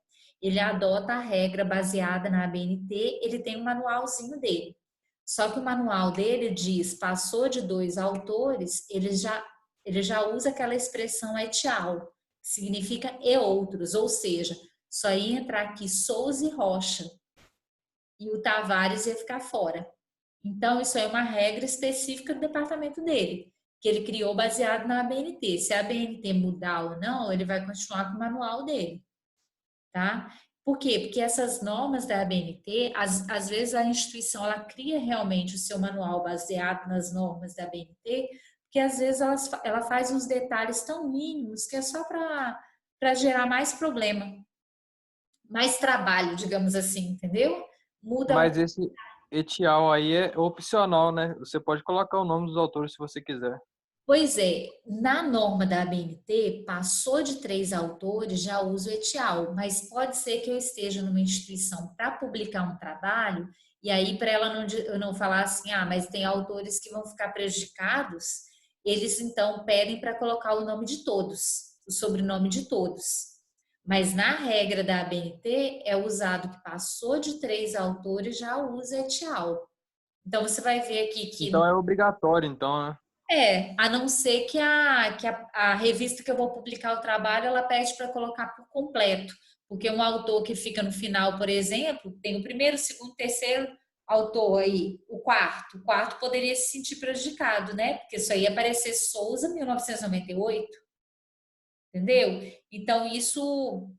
ele adota a regra baseada na ABNT, ele tem um manualzinho dele. Só que o manual dele diz, passou de 2 autores, ele já usa aquela expressão et al, que significa e outros, ou seja, só ia entrar aqui Souza e Rocha, e o Tavares ia ficar fora. Então, isso é uma regra específica do departamento dele, que ele criou baseado na ABNT. Se a ABNT mudar ou não, ele vai continuar com o manual dele. Tá? Por quê? Porque essas normas da ABNT, às vezes a instituição ela cria realmente o seu manual baseado nas normas da ABNT, porque às vezes ela faz uns detalhes tão mínimos que é só para gerar mais problema, mais trabalho, digamos assim, entendeu? Muda. etial aí é opcional, né? Você pode colocar o nome dos autores se você quiser. Pois é, na norma da ABNT, passou de 3 autores, já uso o etial, mas pode ser que eu esteja numa instituição para publicar um trabalho, e aí para ela eu não falar assim, mas tem autores que vão ficar prejudicados, eles então pedem para colocar o nome de todos, o sobrenome de todos. Mas na regra da ABNT é usado que passou de 3 autores, já usa etial. Então você vai ver aqui que Então é obrigatório, então, né? a não ser que a revista que eu vou publicar o trabalho, ela pede para colocar por completo. Porque um autor que fica no final, por exemplo, tem o primeiro, segundo, terceiro autor aí, o quarto. O quarto poderia se sentir prejudicado, né? Porque isso aí ia aparecer Souza, 1998, entendeu? Então, isso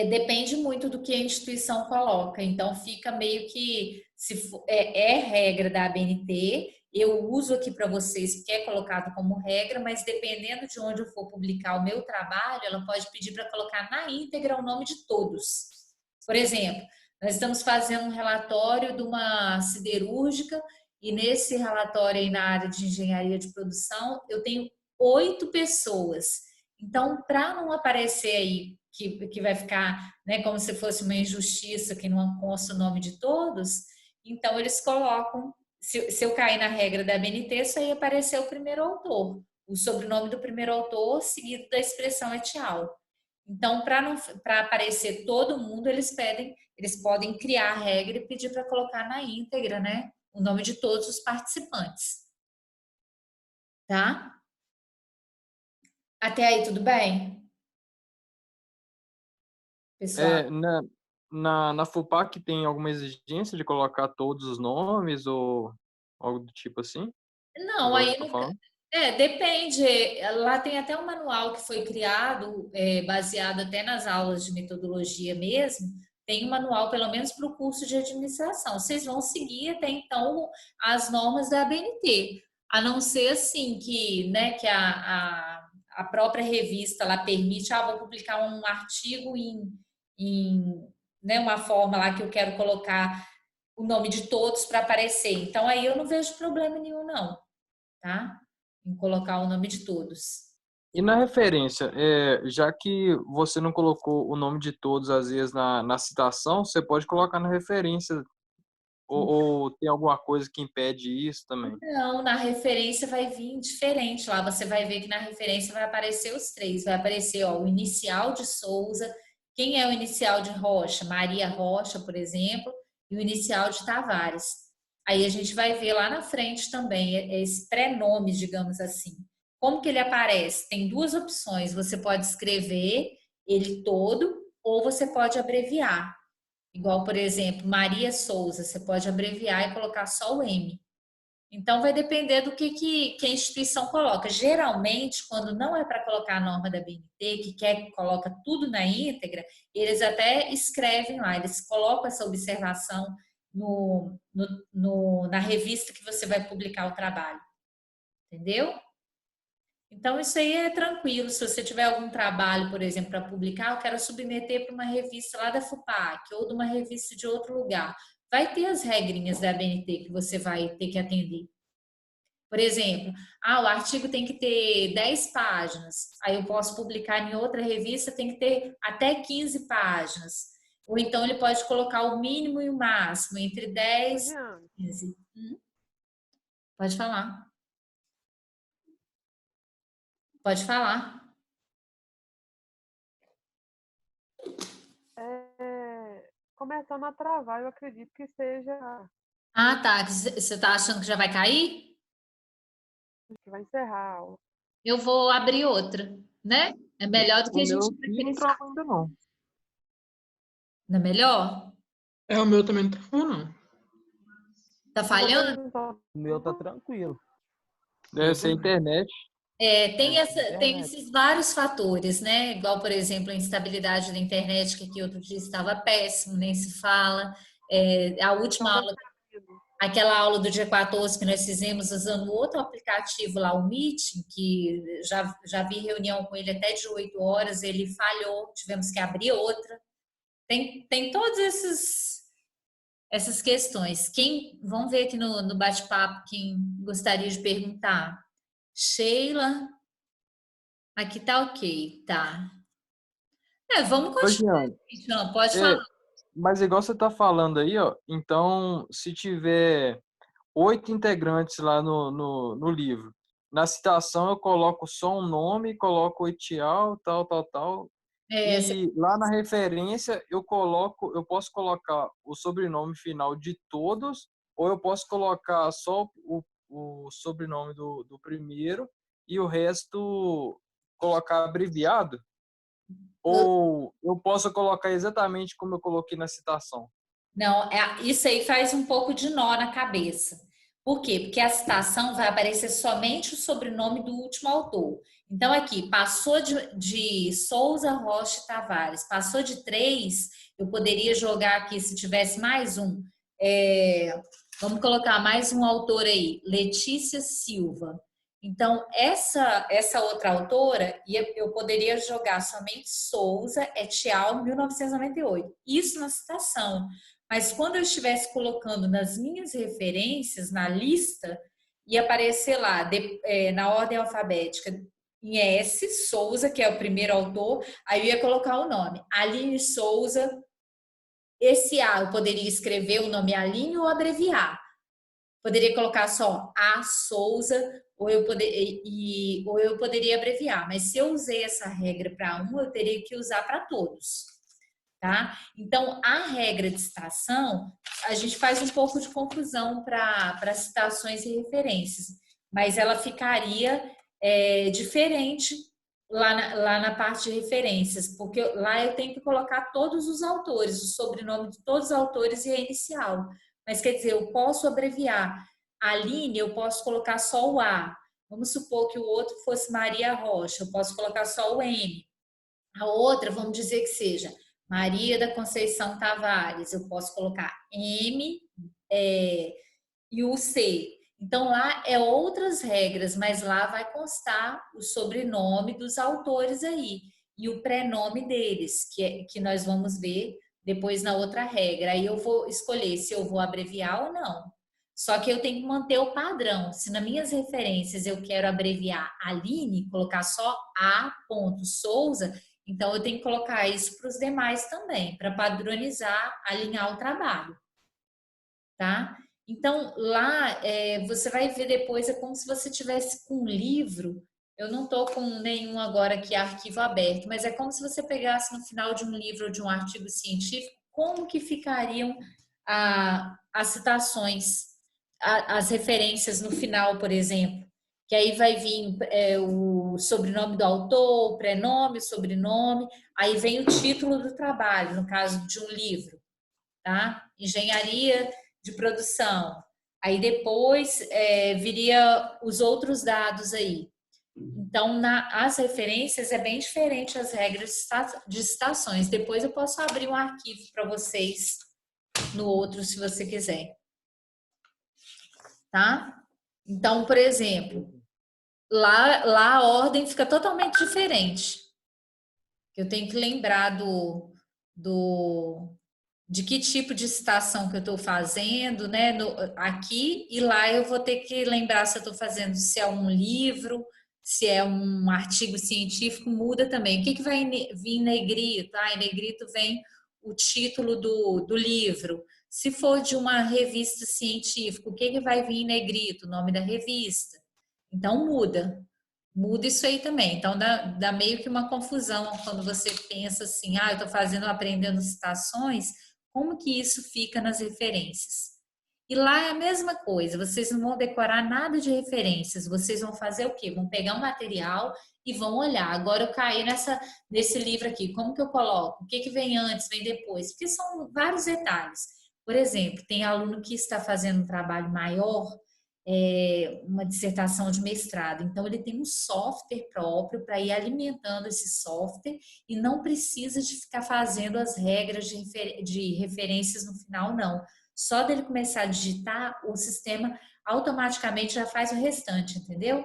depende muito do que a instituição coloca. Então, fica meio que, se é regra da ABNT, eu uso aqui para vocês, porque é colocado como regra, mas dependendo de onde eu for publicar o meu trabalho, ela pode pedir para colocar na íntegra o nome de todos. Por exemplo, nós estamos fazendo um relatório de uma siderúrgica, e nesse relatório aí na área de engenharia de produção, eu tenho 8 pessoas. Então, para não aparecer aí que vai ficar, né, como se fosse uma injustiça que não consta o nome de todos, então eles colocam, se eu cair na regra da BNT, só ia aparecer o primeiro autor, o sobrenome do primeiro autor seguido da expressão etial. Então, para aparecer todo mundo, eles podem criar a regra e pedir para colocar na íntegra, né, o nome de todos os participantes. Tá? Até aí, tudo bem? Pessoal? Na FUPAC tem alguma exigência de colocar todos os nomes ou algo do tipo assim? Não, Igual aí você tá falando? depende. Lá tem até um manual que foi criado, baseado até nas aulas de metodologia mesmo. Tem um manual, pelo menos para o curso de administração. Vocês vão seguir até então as normas da ABNT, a não ser assim que, né, que a própria revista lá permite, vou publicar um artigo em né, uma forma lá que eu quero colocar o nome de todos para aparecer. Então aí eu não vejo problema nenhum, não, tá? Em colocar o nome de todos. E na referência, já que você não colocou o nome de todos, às vezes, na citação, você pode colocar na referência, ou tem alguma coisa que impede isso também? Não, na referência vai vir diferente lá. Você vai ver que na referência vai aparecer os 3. Vai aparecer, ó, o inicial de Souza. Quem é o inicial de Rocha? Maria Rocha, por exemplo, e o inicial de Tavares. Aí a gente vai ver lá na frente também esse pré-nome, digamos assim. Como que ele aparece? Tem 2 opções. Você pode escrever ele todo ou você pode abreviar. Igual, por exemplo, Maria Souza, você pode abreviar e colocar só o M. Então, vai depender do que a instituição coloca. Geralmente, quando não é para colocar a norma da BNT, que quer que coloca tudo na íntegra, eles até escrevem lá, eles colocam essa observação na revista que você vai publicar o trabalho. Entendeu? Então, isso aí é tranquilo. Se você tiver algum trabalho, por exemplo, para publicar, eu quero submeter para uma revista lá da FUPAC ou de uma revista de outro lugar. Vai ter as regrinhas da ABNT que você vai ter que atender. Por exemplo, o artigo tem que ter 10 páginas. Aí eu posso publicar em outra revista, tem que ter até 15 páginas. Ou então ele pode colocar o mínimo e o máximo, entre 10 Jeane, e 15. Pode falar. Pode falar. começando a travar, eu acredito que seja Tá. Você tá achando que já vai cair? que vai encerrar a aula. Eu vou abrir outra, né? É melhor do que O a meu gente aqui não preferir. trava ainda não. Não é melhor? O meu também não travou, não. Tá falhando? O meu tá tranquilo. Deve ser a internet. Tem Internet. esses vários fatores, né? Igual, por exemplo, a instabilidade da internet, que aqui outro dia estava péssimo, nem se fala. A última Então, aula, aquela aula do dia 14 que nós fizemos usando outro aplicativo lá, o Meeting, que já vi reunião com ele até de 8 horas, ele falhou, tivemos que abrir outra. Tem todos essas questões. Vamos ver aqui no bate-papo quem gostaria de perguntar. Sheila, aqui tá ok, tá. Vamos Ô, continuar. Jeane, Não, pode é, falar. mas igual você tá falando aí, ó, então, se tiver 8 integrantes lá no livro, na citação eu coloco só um nome, coloco Etial, tal, tal, tal, É, e lá na referência eu posso colocar o sobrenome final de todos, ou eu posso colocar só o sobrenome do primeiro e o resto colocar abreviado? Ou eu posso colocar exatamente como eu coloquei na citação? não, isso aí faz um pouco de nó na cabeça. Por quê? Porque a citação vai aparecer somente o sobrenome do último autor. Então, aqui, passou de Souza Rocha Tavares, passou de 3, eu poderia jogar aqui, se tivesse mais um, vamos colocar mais um autor aí, Letícia Silva. Então, essa outra autora, eu poderia jogar somente Souza et al. 1998. Isso na citação. Mas quando eu estivesse colocando nas minhas referências, na lista, ia aparecer lá, na ordem alfabética, em S, Souza, que é o primeiro autor, aí eu ia colocar o nome. Aline Souza, esse A, eu poderia escrever o nome Aline ou abreviar. Poderia colocar só A Souza, ou eu poderia abreviar. Mas se eu usei essa regra para um, eu teria que usar para todos. Tá? Então, a regra de citação, a gente faz um pouco de confusão para citações e referências, mas ela ficaria diferente lá na parte de referências, porque lá eu tenho que colocar todos os autores, o sobrenome de todos os autores e a inicial. Mas quer dizer, eu posso abreviar. Aline, eu posso colocar só o A. Vamos supor que o outro fosse Maria Rocha, eu posso colocar só o M. A outra, vamos dizer que seja Maria da Conceição Tavares, eu posso colocar M e o C. Então lá é outras regras, mas lá vai constar o sobrenome dos autores aí e o prenome deles, que nós vamos ver depois na outra regra. Aí eu vou escolher se eu vou abreviar ou não. Só que eu tenho que manter o padrão. Se nas minhas referências eu quero abreviar Aline, colocar só A. Souza, então eu tenho que colocar isso para os demais também, para padronizar, alinhar o trabalho, tá? Então lá você vai ver depois, é como se você tivesse com um livro. Eu não estou com nenhum agora aqui arquivo aberto, mas é como se você pegasse no final de um livro ou de um artigo científico, como que ficariam as citações, as referências no final, por exemplo. Que aí vai vir o sobrenome do autor, o prenome, o sobrenome, aí vem o título do trabalho, no caso de um livro, tá? Engenharia de produção. Aí depois viria os outros dados aí. Então, as referências é bem diferente as regras de citações. Depois eu posso abrir um arquivo para vocês no outro, se você quiser. Tá? Então, por exemplo, lá a ordem fica totalmente diferente. Eu tenho que lembrar de que tipo de citação que eu estou fazendo, né? Aqui e lá eu vou ter que lembrar se eu estou fazendo, se é um livro, se é um artigo científico, muda também. O que vai vir em negrito? Em negrito vem o título do livro. Se for de uma revista científica, o que vai vir em negrito? O nome da revista. Então muda isso aí também. Então dá meio que uma confusão quando você pensa assim, eu estou aprendendo citações, como que isso fica nas referências? E lá é a mesma coisa, vocês não vão decorar nada de referências, vocês vão fazer o quê? Vão pegar um material e vão olhar. Agora eu caí nesse livro aqui, como que eu coloco? O que vem antes, vem depois? Porque são vários detalhes. Por exemplo, tem aluno que está fazendo um trabalho maior, uma dissertação de mestrado. Então, ele tem um software próprio para ir alimentando esse software e não precisa de ficar fazendo as regras de referências no final, não. Só dele começar a digitar, o sistema automaticamente já faz o restante, entendeu?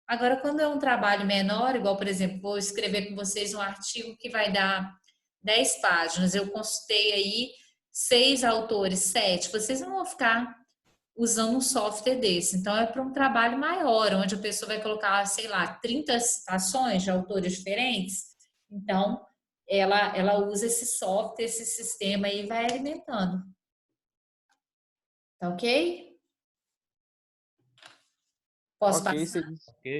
Agora, quando é um trabalho menor, igual, por exemplo, vou escrever com vocês um artigo que vai dar 10 páginas. Eu consultei aí 6 autores, 7, vocês não vão ficar usando um software desse. Então, é para um trabalho maior, onde a pessoa vai colocar, sei lá, 30 citações de autores diferentes. Então, ela usa esse software, esse sistema e vai alimentando. Tá ok? Posso Ok, passar?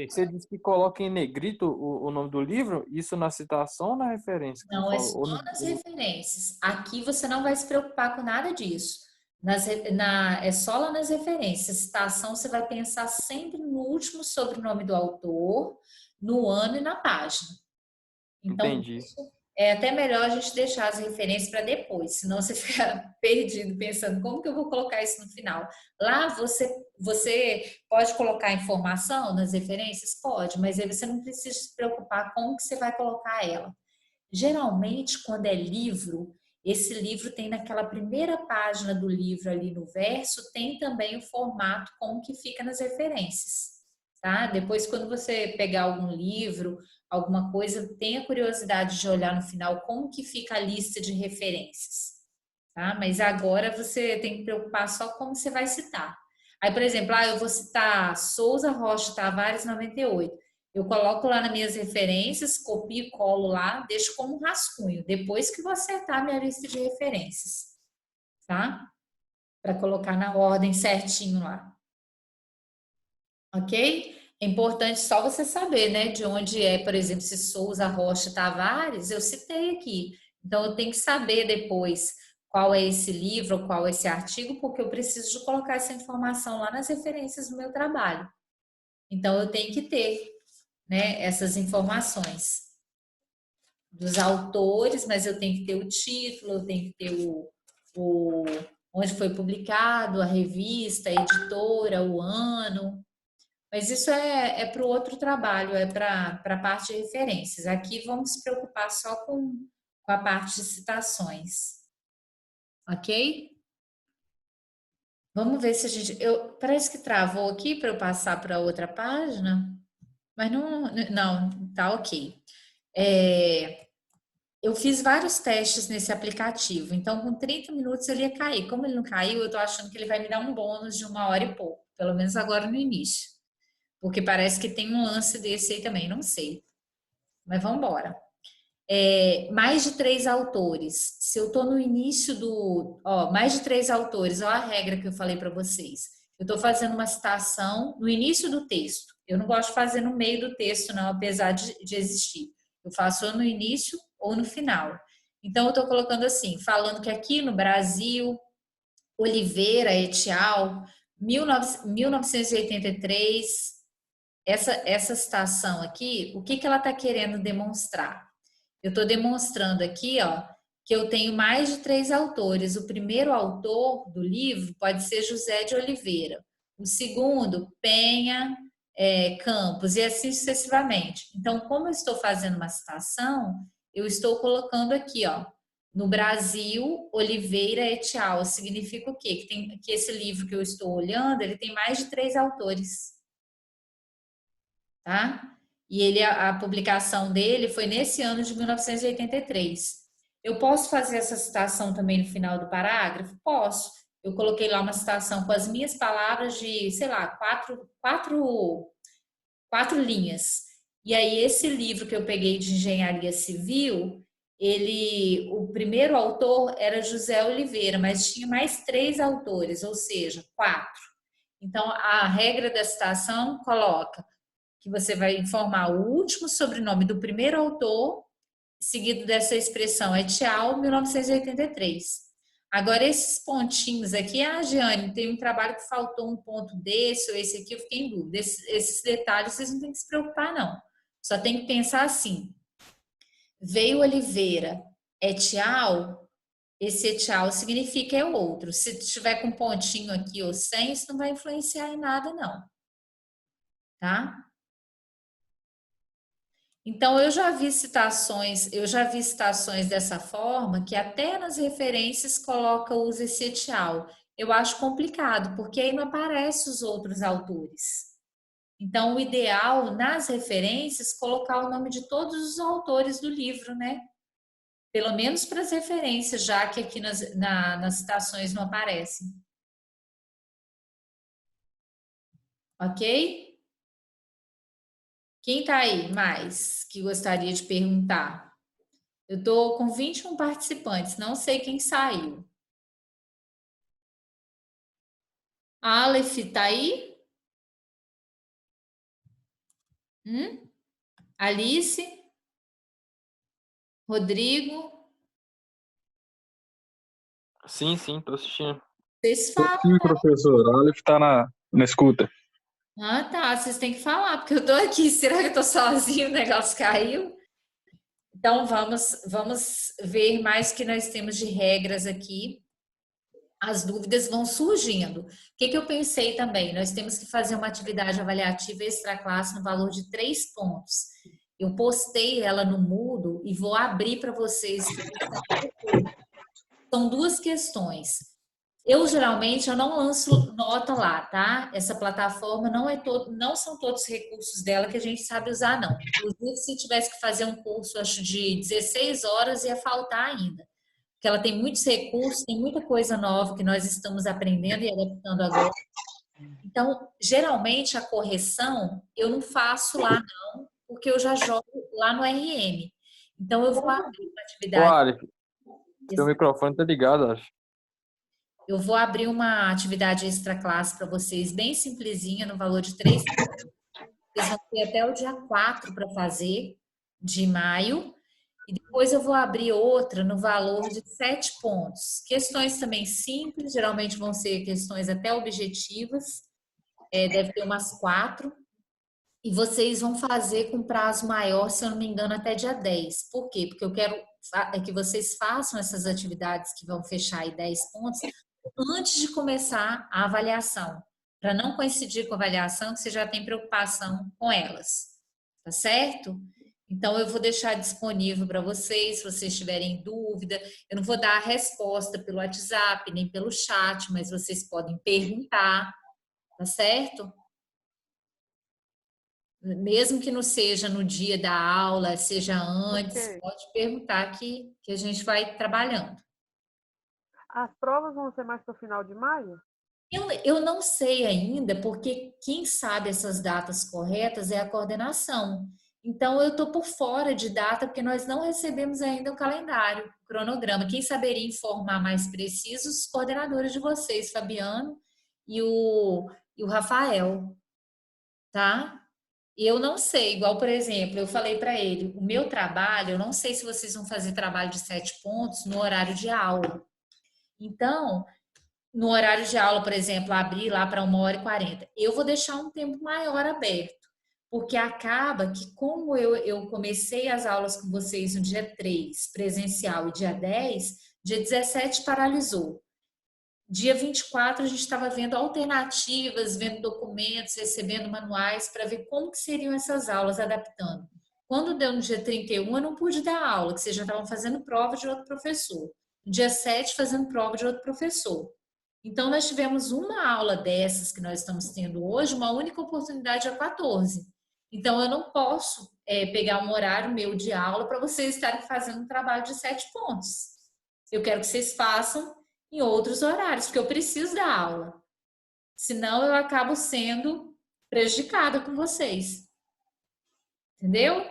você disse que coloca em negrito o nome do livro? Isso na citação ou na referência que você Não, é falou? só nas referências. Aqui você não vai se preocupar com nada disso. É só lá nas referências. Citação, você vai pensar sempre no último sobrenome do autor, no ano e na página. Então, Entendi. é até melhor a gente deixar as referências para depois, senão você fica perdido pensando como que eu vou colocar isso no final. Lá você pode colocar informação nas referências? Pode, mas aí você não precisa se preocupar como que você vai colocar ela. Geralmente, quando é livro, esse livro tem naquela primeira página do livro ali no verso, tem também o formato como que fica nas referências, tá? Depois, quando você pegar algum livro, alguma coisa, tenha curiosidade de olhar no final como que fica a lista de referências, tá? Mas agora você tem que preocupar só como você vai citar. Aí, por exemplo, eu vou citar Souza Rocha Tavares 98. Eu coloco lá nas minhas referências, copio e colo lá, deixo como um rascunho, depois que vou acertar a minha lista de referências, tá? Para colocar na ordem certinho lá. Ok? É importante só você saber, né, de onde é, por exemplo, se Souza Rocha Tavares, eu citei aqui. Então, eu tenho que saber depois qual é esse livro, qual é esse artigo, porque eu preciso de colocar essa informação lá nas referências do meu trabalho. Então, eu tenho que ter, né, essas informações dos autores, mas eu tenho que ter o título, eu tenho que ter o onde foi publicado, a revista, a editora, o ano. Mas isso é para o outro trabalho, é para a parte de referências. Aqui vamos se preocupar só com a parte de citações. Ok? Vamos ver se a gente. Parece que travou aqui para eu passar para outra página, mas não, tá ok. Eu fiz vários testes nesse aplicativo, então com 30 minutos ele ia cair. Como ele não caiu, eu estou achando que ele vai me dar um bônus de 1 hora e pouco, pelo menos agora no início. Porque parece que tem um lance desse aí também, não sei. Mas vamos embora. Mais de 3 autores. Se eu estou no início do. Mais de 3 autores, a regra que eu falei para vocês. Eu estou fazendo uma citação no início do texto. Eu não gosto de fazer no meio do texto, não, apesar de existir. Eu faço ou no início ou no final. Então, eu estou colocando assim, falando que aqui no Brasil, Oliveira et al., 1983, essa citação aqui, o que ela está querendo demonstrar? Eu estou demonstrando aqui, que eu tenho mais de 3 autores. O primeiro autor do livro pode ser José de Oliveira. O segundo, Penha Campos, e assim sucessivamente. Então, como eu estou fazendo uma citação, eu estou colocando aqui, no Brasil, Oliveira et al. Significa o quê? Que esse livro que eu estou olhando, ele tem mais de 3 autores. Tá? E a publicação dele foi nesse ano de 1983. Eu posso fazer essa citação também no final do parágrafo? Posso. Eu coloquei lá uma citação com as minhas palavras de, sei lá, quatro linhas. E aí, esse livro que eu peguei de engenharia civil, o primeiro autor era José Oliveira, mas tinha mais 3 autores, ou seja, 4. Então, a regra da citação coloca que você vai informar o último sobrenome do primeiro autor, seguido dessa expressão et al., 1983. Agora, esses pontinhos aqui, Giane, tem um trabalho que faltou um ponto desse ou esse aqui, eu fiquei em dúvida. Esses detalhes vocês não têm que se preocupar, não. Só tem que pensar assim, veio Oliveira et al., esse et al. Significa é o outro. Se tiver com pontinho aqui ou sem, isso não vai influenciar em nada, não. Tá? Então, eu já vi citações dessa forma, que até nas referências coloca o uso esse et al. Eu acho complicado, porque aí não aparece os outros autores. Então, o ideal nas referências colocar o nome de todos os autores do livro, né? Pelo menos para as referências, já que aqui nas citações não aparecem. Ok? Quem tá aí mais que gostaria de perguntar? Eu estou com 21 participantes, não sei quem saiu. A Aleph tá aí? Alice? Rodrigo? Sim, tô assistindo. Vocês falam. Sim, professor. A Aleph está na escuta. Ah, tá. Vocês têm que falar, porque eu tô aqui. Será que eu tô sozinho? O negócio caiu? Então, vamos ver mais o que nós temos de regras aqui. As dúvidas vão surgindo. O que eu pensei também? Nós temos que fazer uma atividade avaliativa extraclasse no valor de 3 pontos. Eu postei ela no Moodle e vou abrir para vocês. São 2 questões. Geralmente eu não lanço nota lá, tá? Essa plataforma não são todos os recursos dela que a gente sabe usar, não. Inclusive, se tivesse que fazer um curso, acho de 16 horas, ia faltar ainda. Porque ela tem muitos recursos, tem muita coisa nova que nós estamos aprendendo e adaptando agora. Então, geralmente a correção eu não faço lá, não, porque eu já jogo lá no RM. Então, eu vou abrir uma Ô, atividade. Aleph, seu microfone tá ligado, acho. Eu vou abrir uma atividade extra classe para vocês, bem simplesinha, no valor de 3 pontos. Vocês vão ter até o dia 4 para fazer, de maio. E depois eu vou abrir outra no valor de 7 pontos. Questões também simples, geralmente vão ser questões até objetivas. Deve ter umas 4. E vocês vão fazer com prazo maior, se eu não me engano, até dia 10. Por quê? Porque eu quero que vocês façam essas atividades que vão fechar aí 10 pontos antes de começar a avaliação, para não coincidir com a avaliação, que você já tem preocupação com elas, tá certo? Então, eu vou deixar disponível para vocês, se vocês tiverem dúvida. Eu não vou dar a resposta pelo WhatsApp, nem pelo chat, mas vocês podem perguntar, tá certo? Mesmo que não seja no dia da aula, seja antes, Ok. pode perguntar que a gente vai trabalhando. As provas vão ser mais para o final de maio? Eu não sei ainda, porque quem sabe essas datas corretas é a coordenação. Então, eu estou por fora de data, porque nós não recebemos ainda o calendário, o cronograma. Quem saberia informar mais preciso, os coordenadores de vocês, Fabiano e o Rafael, tá? Eu não sei, igual, por exemplo, eu falei para ele, o meu trabalho, eu não sei se vocês vão fazer trabalho de 7 pontos no horário de aula. Então, no horário de aula, por exemplo, abrir lá para 1h40, eu vou deixar um tempo maior aberto, porque acaba que, como eu comecei as aulas com vocês no dia 3, presencial, e dia 10, dia 17 paralisou. Dia 24 a gente estava vendo alternativas, vendo documentos, recebendo manuais para ver como que seriam essas aulas, adaptando. Quando deu no dia 31, eu não pude dar aula, que vocês já estavam fazendo prova de outro professor. No dia 7, fazendo prova de outro professor. Então, nós tivemos uma aula dessas que nós estamos tendo hoje, uma única oportunidade a 14. Então, eu não posso pegar um horário meu de aula para vocês estarem fazendo um trabalho de 7 pontos. Eu quero que vocês façam em outros horários, porque eu preciso da aula. Senão, eu acabo sendo prejudicada com vocês. Entendeu?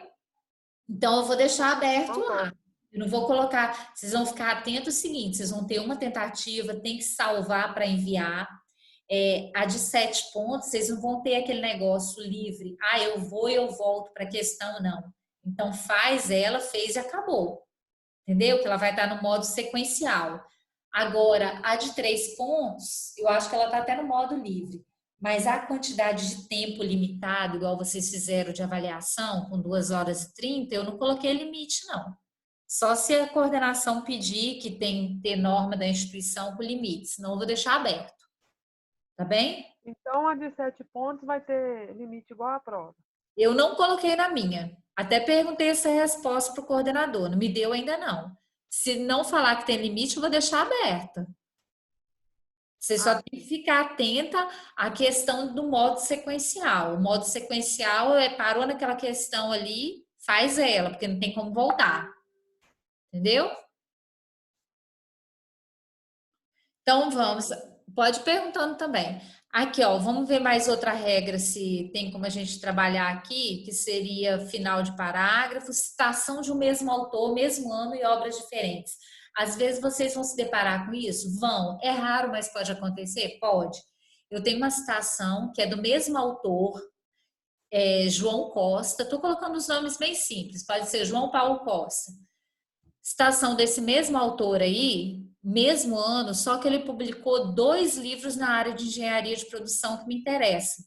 Então, eu vou deixar aberto lá. Eu não vou colocar, vocês vão ficar atentos ao seguinte, vocês vão ter uma tentativa, tem que salvar para enviar. A de 7 pontos, vocês não vão ter aquele negócio livre. Eu vou e eu volto para a questão, não. Então, faz ela, fez e acabou. Entendeu? Que ela vai estar no modo sequencial. Agora, a de 3 pontos, eu acho que ela está até no modo livre. Mas a quantidade de tempo limitado, igual vocês fizeram de avaliação, com 2h30, eu não coloquei limite, não. Só se a coordenação pedir que tem que ter norma da instituição com limite, senão eu vou deixar aberto. Tá bem? Então, a de 7 pontos vai ter limite igual à prova. Eu não coloquei na minha. Até perguntei essa resposta para o coordenador. Não me deu ainda, não. Se não falar que tem limite, eu vou deixar aberta. Você só tem que ficar atenta à questão do modo sequencial. O modo sequencial parou naquela questão ali, faz ela, porque não tem como voltar. Entendeu? Então, vamos. Pode ir perguntando também. Aqui, ó, vamos ver mais outra regra, se tem como a gente trabalhar aqui, que seria final de parágrafo, citação de um mesmo autor, mesmo ano e obras diferentes. Às vezes vocês vão se deparar com isso? Vão. É raro, mas pode acontecer? Pode. Eu tenho uma citação que é do mesmo autor, João Costa. Estou colocando os nomes bem simples, pode ser João Paulo Costa. Citação desse mesmo autor aí, mesmo ano, só que ele publicou 2 livros na área de engenharia de produção que me interessa,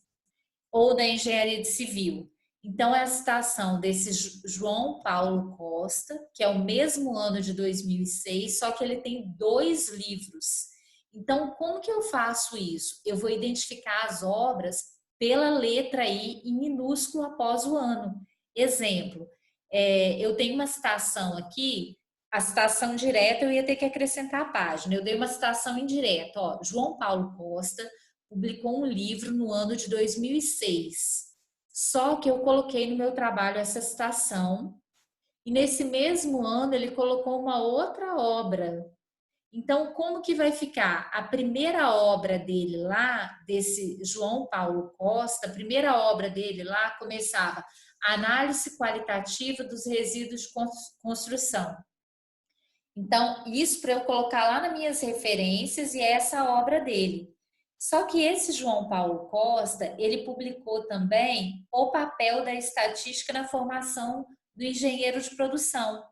ou da engenharia de civil. Então, é a citação desse João Paulo Costa, que é o mesmo ano de 2006, só que ele tem 2 livros. Então, como que eu faço isso? Eu vou identificar as obras pela letra I em minúsculo após o ano. Exemplo, eu tenho uma citação aqui, a citação direta eu ia ter que acrescentar a página. Eu dei uma citação indireta. Ó, João Paulo Costa publicou um livro no ano de 2006. Só que eu coloquei no meu trabalho essa citação e nesse mesmo ano ele colocou uma outra obra. Então, como que vai ficar? A primeira obra dele lá, desse João Paulo Costa, a primeira obra dele lá começava Análise qualitativa dos resíduos de construção. Então, isso para eu colocar lá nas minhas referências e é essa obra dele. Só que esse João Paulo Costa, ele publicou também O Papel da Estatística na Formação do Engenheiro de Produção.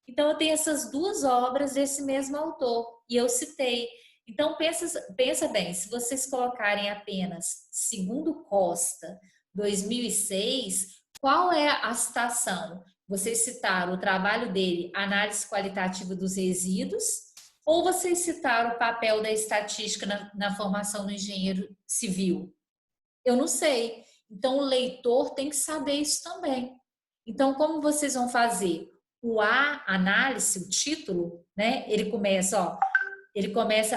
Então, eu tenho essas 2 obras desse mesmo autor e eu citei. Então, pensa bem, se vocês colocarem apenas segundo Costa, 2006, qual é a citação? Vocês citaram o trabalho dele, Análise Qualitativa dos Resíduos, ou vocês citaram o papel da estatística na formação do engenheiro civil? Eu não sei. Então, o leitor tem que saber isso também. Então, como vocês vão fazer? O A, análise, o título, né? Ele começa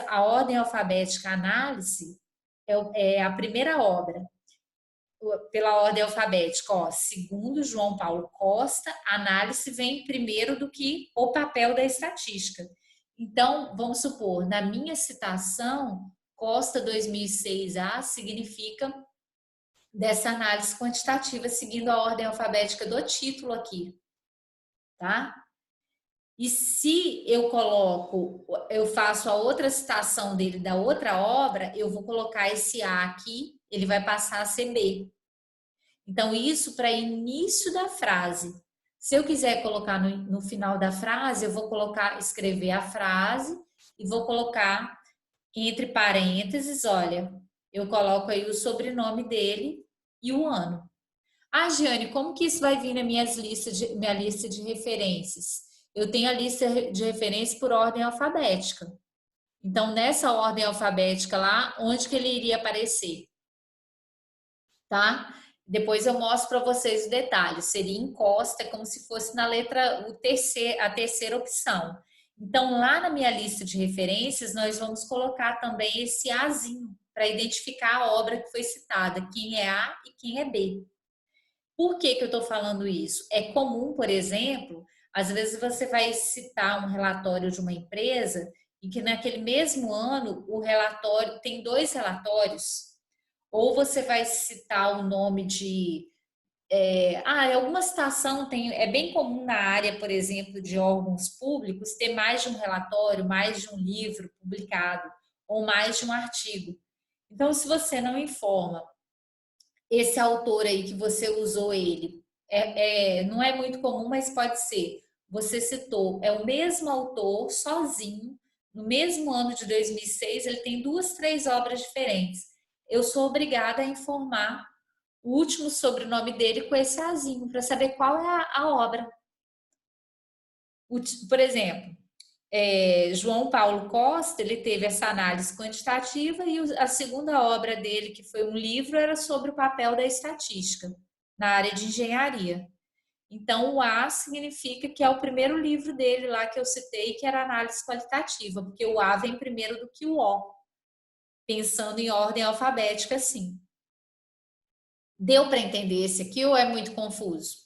a ordem alfabética análise, é a primeira obra pela ordem alfabética, ó, segundo João Paulo Costa, a análise vem primeiro do que o papel da estatística. Então, vamos supor, na minha citação, Costa 2006A significa dessa análise quantitativa, seguindo a ordem alfabética do título aqui, tá? E se eu faço a outra citação dele da outra obra, eu vou colocar esse A aqui, ele vai passar a ser B. Então, isso para início da frase. Se eu quiser colocar no final da frase, eu vou escrever a frase e vou colocar entre parênteses, olha, eu coloco aí o sobrenome dele e o ano. Ah, Giane, como que isso vai vir na minha lista de referências? Eu tenho a lista de referências por ordem alfabética. Então, nessa ordem alfabética lá, onde que ele iria aparecer? Tá? Depois eu mostro para vocês o detalhe. Seria encosta, é como se fosse na letra, a terceira opção. Então, lá na minha lista de referências, nós vamos colocar também esse Azinho, para identificar a obra que foi citada, quem é A e quem é B. Por que eu estou falando isso? É comum, por exemplo, às vezes você vai citar um relatório de uma empresa e que naquele mesmo ano o relatório tem 2 relatórios, ou você vai citar o nome de alguma citação é bem comum na área, por exemplo, de órgãos públicos, ter mais de um relatório, mais de um livro publicado, ou mais de um artigo. Então, se você não informa esse autor aí que você usou ele, não é muito comum, mas pode ser. Você citou, é o mesmo autor, sozinho, no mesmo ano de 2006, ele tem 2, 3 obras diferentes. Eu sou obrigada a informar o último sobrenome dele com esse azinho, para saber qual é a obra. Por exemplo, João Paulo Costa, ele teve essa análise quantitativa e a segunda obra dele, que foi um livro, era sobre o papel da estatística na área de engenharia. Então, o A significa que é o primeiro livro dele lá que eu citei, que era análise qualitativa, porque o A vem primeiro do que o O, pensando em ordem alfabética, assim. Deu para entender esse aqui ou é muito confuso?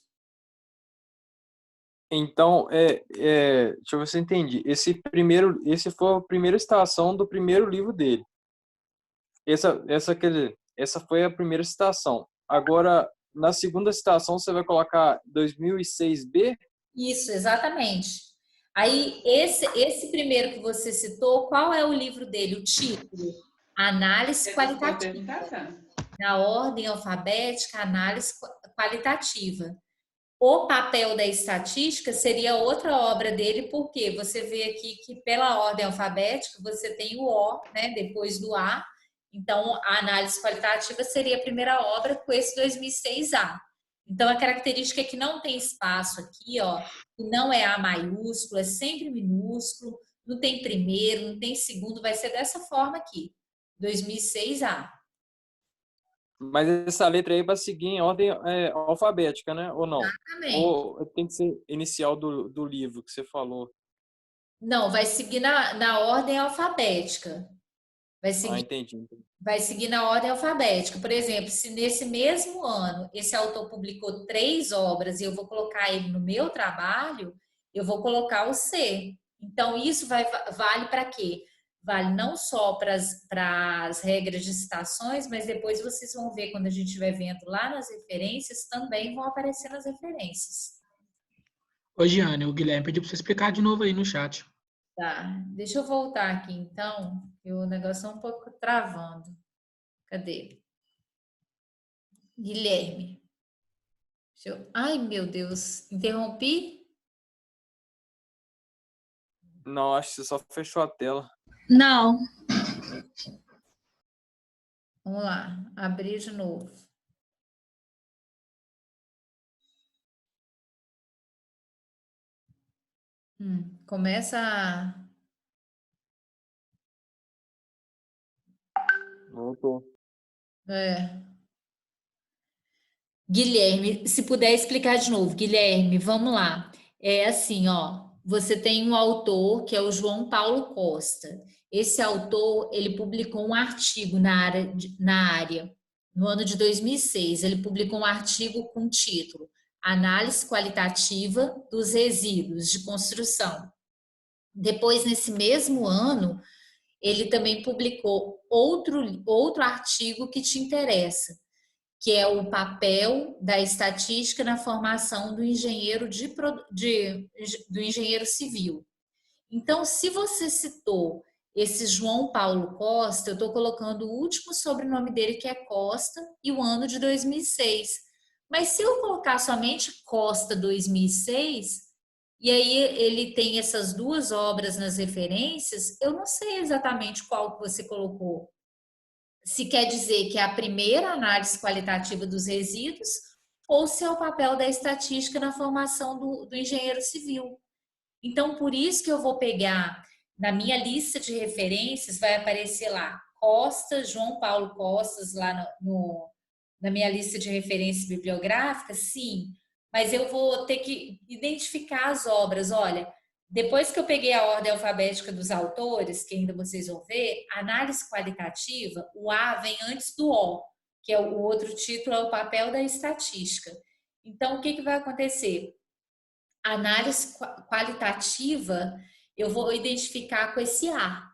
Então, deixa eu ver se eu entendi. Esse foi a primeira citação do primeiro livro dele. Quer dizer, essa foi a primeira citação. Agora, na segunda citação, você vai colocar 2006b? Isso, exatamente. Aí, esse primeiro que você citou, qual é o livro dele? O título? Análise qualitativa. Na ordem alfabética, análise qualitativa. O papel da estatística seria outra obra dele, porque você vê aqui que pela ordem alfabética você tem o O, né, depois do A. Então, a análise qualitativa seria a primeira obra com esse 2006A. Então, a característica é que não tem espaço aqui, ó, e não é A maiúsculo, é sempre minúsculo, não tem primeiro, não tem segundo, vai ser dessa forma aqui, 2006A. Mas essa letra aí vai seguir em ordem alfabética, né? Ou não? Exatamente. Ou tem que ser inicial do livro que você falou? Não, vai seguir na ordem alfabética. Vai Ah, seguir, entendi. vai seguir na ordem alfabética. Por exemplo, se nesse mesmo ano esse autor publicou 3 obras e eu vou colocar ele no meu trabalho, eu vou colocar o C. Então, isso vale para quê? Vale não só para as regras de citações, mas depois vocês vão ver, quando a gente estiver vendo lá nas referências, também vão aparecer nas referências. Ô, Giane, o Guilherme pediu pra você explicar de novo aí no chat. Tá, deixa eu voltar aqui então, que o negócio é um pouco travando. Cadê? Guilherme. Ai, meu Deus, interrompi? Não, acho que você só fechou a tela. Não. Vamos lá, abrir de novo. Começa a... Voltou. Guilherme, se puder explicar de novo. Guilherme, vamos lá. É assim, ó, você tem um autor que é o João Paulo Costa. Esse autor, ele publicou um artigo na área no ano de 2006. Ele publicou um artigo com o título Análise Qualitativa dos Resíduos de Construção. Depois, nesse mesmo ano, ele também publicou outro artigo que te interessa, que é o papel da estatística na formação do engenheiro do engenheiro civil. Então, se você citou esse João Paulo Costa, eu estou colocando o último sobrenome dele, que é Costa, e o ano de 2006. Mas se eu colocar somente Costa 2006, e aí ele tem essas 2 obras nas referências, eu não sei exatamente qual que você colocou. Se quer dizer que é a primeira análise qualitativa dos resíduos ou se é o papel da estatística na formação do engenheiro civil. Então, por isso que eu vou pegar, na minha lista de referências, vai aparecer lá, Costa, João Paulo Costas, lá na minha lista de referências bibliográficas, sim, mas eu vou ter que identificar as obras. Olha, depois que eu peguei a ordem alfabética dos autores, que ainda vocês vão ver, análise qualitativa, o A vem antes do O, que é o outro título, é o papel da estatística. Então, o que vai acontecer? A análise qualitativa, eu vou identificar com esse A,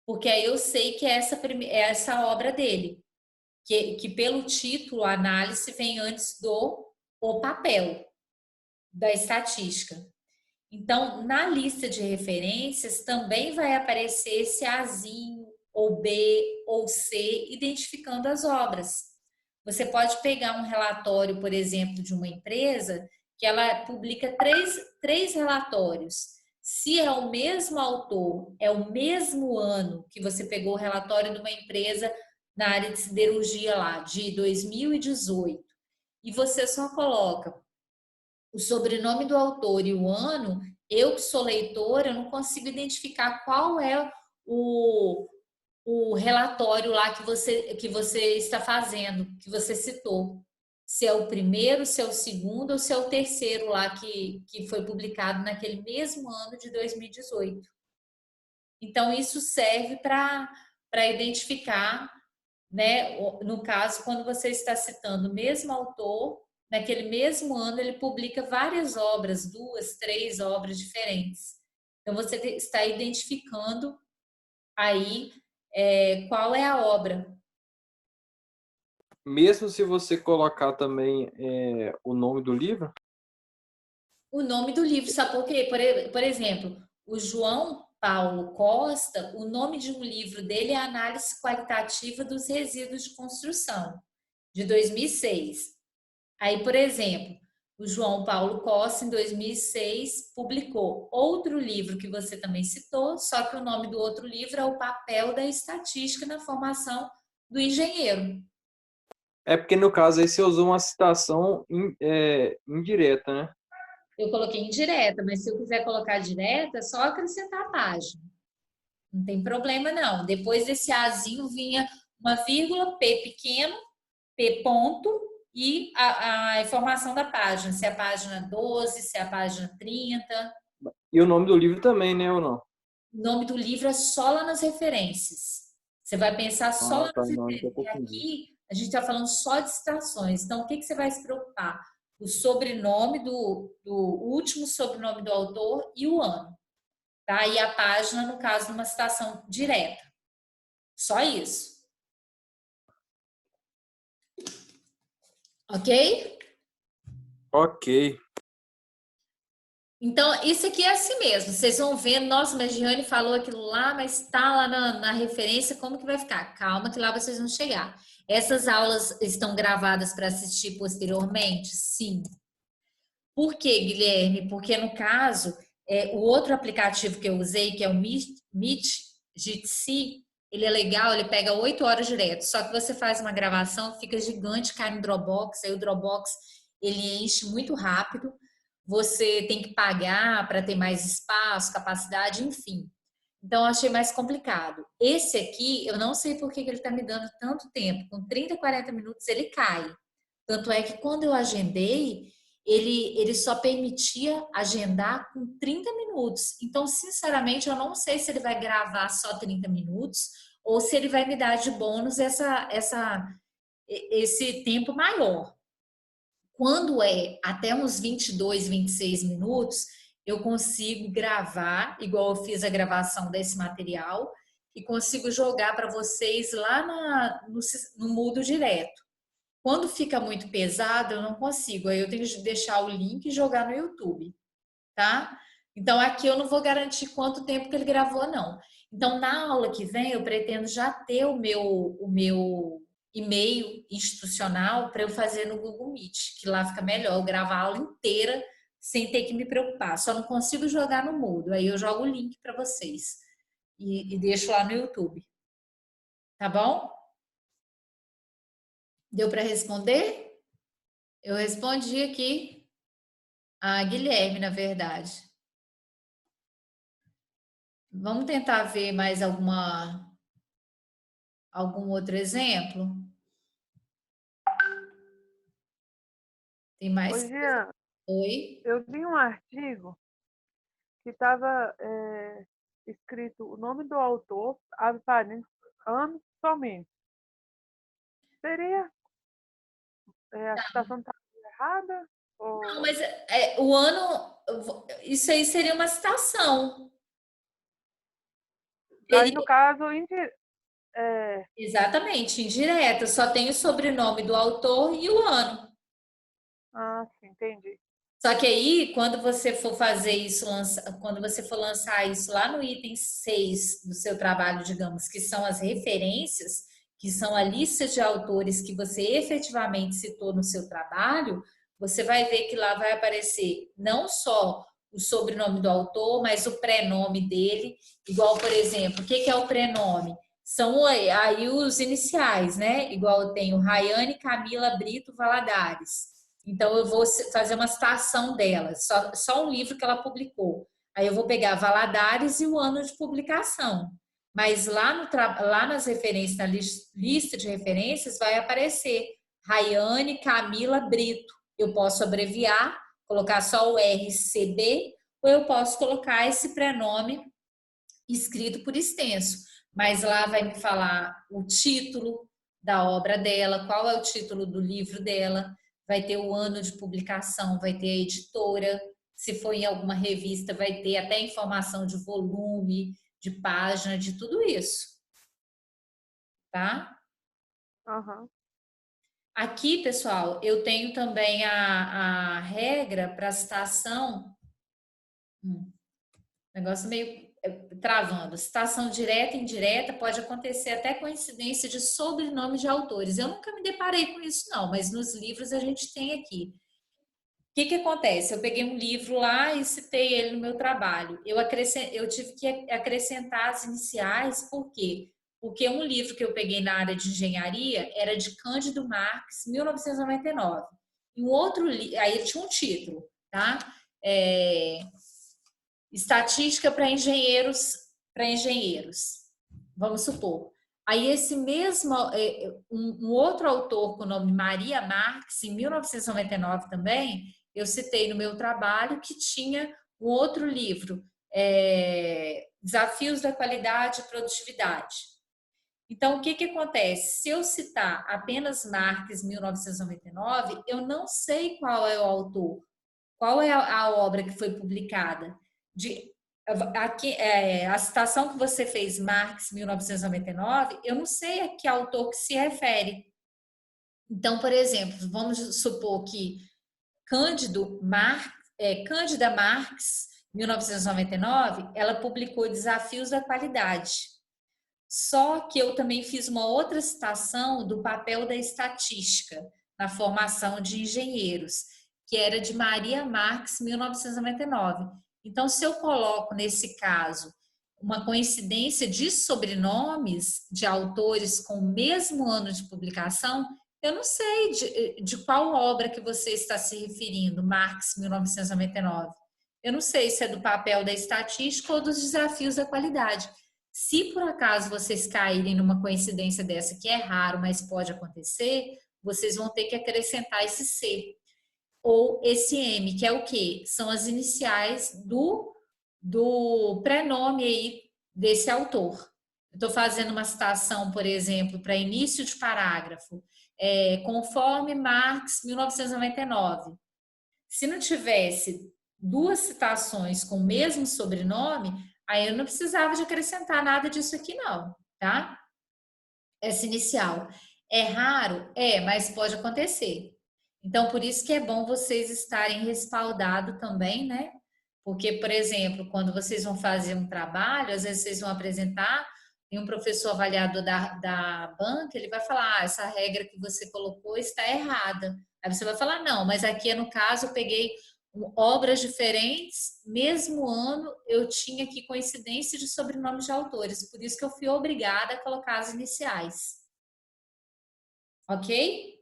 porque aí eu sei que é essa obra dele, que pelo título, a análise vem antes do o papel da estatística. Então, na lista de referências também vai aparecer esse Azinho, ou B, ou C, identificando as obras. Você pode pegar um relatório, por exemplo, de uma empresa, que ela publica três relatórios. Se é o mesmo autor, é o mesmo ano que você pegou o relatório de uma empresa na área de siderurgia lá, de 2018, e você só coloca o sobrenome do autor e o ano, eu que sou leitora, eu não consigo identificar qual é o relatório lá que você está fazendo, que você citou. Se é o primeiro, se é o segundo ou se é o terceiro lá que foi publicado naquele mesmo ano de 2018. Então, isso serve para identificar, né, no caso, quando você está citando o mesmo autor, naquele mesmo ano ele publica várias obras, 2, 3 obras diferentes. Então você está identificando aí qual é a obra. Mesmo se você colocar também o nome do livro? O nome do livro, sabe por quê? Por exemplo, o João Paulo Costa, o nome de um livro dele é Análise Qualitativa dos Resíduos de Construção, de 2006. Aí, por exemplo, o João Paulo Costa, em 2006, publicou outro livro que você também citou, só que o nome do outro livro é O Papel da Estatística na Formação do Engenheiro. É porque, no caso, aí você usou uma citação indireta, né? Eu coloquei indireta, mas se eu quiser colocar direta, é só acrescentar a página. Não tem problema, não. Depois desse Azinho vinha uma vírgula, P pequeno, P ponto e a informação da página. Se é a página 12, se é a página 30. E o nome do livro também, né, ou não? O nome do livro é só lá nas referências. Você vai pensar só lá nas Não, então referências. eu E confundi. aqui a gente está falando só de citações. Então, o que você vai se preocupar? O sobrenome do último sobrenome do autor e o ano. Tá? E a página, no caso, de uma citação direta. Só isso. Ok? Ok. Então, isso aqui é assim mesmo. Vocês vão vendo, nossa, mas Giane falou aquilo lá, mas está lá na referência, como que vai ficar? Calma que lá vocês vão chegar. Essas aulas estão gravadas para assistir posteriormente? Sim. Por quê, Guilherme? Porque, no caso, o outro aplicativo que eu usei, que é o Meet Jitsi, ele é legal, ele pega 8 horas direto. Só que você faz uma gravação, fica gigante, cai no Dropbox, aí o Dropbox ele enche muito rápido. Você tem que pagar para ter mais espaço, capacidade, enfim. Então, eu achei mais complicado. Esse aqui, eu não sei por que ele está me dando tanto tempo. Com 30, 40 minutos, ele cai. Tanto é que quando eu agendei, ele só permitia agendar com 30 minutos. Então, sinceramente, eu não sei se ele vai gravar só 30 minutos ou se ele vai me dar de bônus esse tempo maior. Quando é até uns 22, 26 minutos, eu consigo gravar, igual eu fiz a gravação desse material, e consigo jogar para vocês lá no Moodle direto. Quando fica muito pesado, eu não consigo. Aí eu tenho que deixar o link e jogar no YouTube, tá? Então aqui eu não vou garantir quanto tempo que ele gravou, não. Então na aula que vem eu pretendo já ter o meu e-mail institucional para eu fazer no Google Meet, que lá fica melhor eu gravar a aula inteira sem ter que me preocupar. Só não consigo jogar no Moodle. Aí eu jogo o link para vocês e deixo lá no YouTube. Tá bom? Deu para responder? Eu respondi aqui a Guilherme, na verdade. Vamos tentar ver mais algum outro exemplo? Tem mais? Ô, Jean, Oi? eu vi um artigo que estava escrito o nome do autor, abre parênteses, ano somente. Seria? A citação está errada? Não, Ou... mas o ano, isso aí seria uma citação. Aí, no caso, Exatamente, indireta, só tem o sobrenome do autor e o ano. sim, entendi. Só que aí, quando você for fazer isso, quando você for lançar isso lá no item 6 do seu trabalho, digamos, que são as referências, que são a lista de autores que você efetivamente citou no seu trabalho, você vai ver que lá vai aparecer não só o sobrenome do autor, mas o prenome dele, igual, por exemplo, o que é o prenome? São aí os iniciais, né? Igual eu tenho Rayane Camila Brito Valadares. Então, eu vou fazer uma citação dela, só um livro que ela publicou. Aí eu vou pegar Valadares e o ano de publicação. Mas lá nas referências, na lista de referências, vai aparecer Rayane Camila Brito. Eu posso abreviar, colocar só o RCB, ou eu posso colocar esse prenome escrito por extenso. Mas lá vai me falar o título da obra dela, qual é o título do livro dela, vai ter o ano de publicação, vai ter a editora, se for em alguma revista, vai ter até informação de volume, de página, de tudo isso. Tá? Aham. Aqui, pessoal, eu tenho também a regra para citação. Negócio meio travando. Citação direta e indireta pode acontecer até coincidência de sobrenome de autores. Eu nunca me deparei com isso, não, mas nos livros a gente tem aqui. O que acontece? Eu peguei um livro lá e citei ele no meu trabalho. Eu tive que acrescentar as iniciais, por quê? Porque um livro que eu peguei na área de engenharia era de Cândido Marx, 1999. E um outro aí ele tinha um título, tá? Estatística para engenheiros, vamos supor. Aí esse mesmo, um outro autor com o nome Maria Marx, em 1999 também, eu citei no meu trabalho que tinha um outro livro, Desafios da Qualidade e Produtividade. Então, o que acontece? Se eu citar apenas Marx, 1999, eu não sei qual é o autor, qual é a obra que foi publicada. A citação que você fez, Marx, 1999, eu não sei a que autor que se refere. Então, por exemplo, vamos supor que Cândida Marx, 1999, ela publicou Desafios da Qualidade. Só que eu também fiz uma outra citação do papel da estatística na formação de engenheiros, que era de Maria Marx, 1999. Então, se eu coloco, nesse caso, uma coincidência de sobrenomes de autores com o mesmo ano de publicação, eu não sei de qual obra que você está se referindo, Marx, 1999. Eu não sei se é do papel da estatística ou dos desafios da qualidade. Se por acaso vocês caírem numa coincidência dessa, que é raro, mas pode acontecer, vocês vão ter que acrescentar esse C ou esse M, que é o quê? São as iniciais do prenome aí desse autor. Estou fazendo uma citação, por exemplo, para início de parágrafo, conforme Marx, 1999. Se não tivesse duas citações com o mesmo sobrenome, aí eu não precisava de acrescentar nada disso aqui não, tá? Essa inicial. É raro? Mas pode acontecer. Então, por isso que é bom vocês estarem respaldados também, né? Porque, por exemplo, quando vocês vão fazer um trabalho, às vezes vocês vão apresentar, tem um professor avaliador da banca, ele vai falar, essa regra que você colocou está errada. Aí você vai falar, não, mas aqui, no caso, eu peguei obras diferentes, mesmo ano, eu tinha aqui coincidência de sobrenomes de autores, por isso que eu fui obrigada a colocar as iniciais. Ok?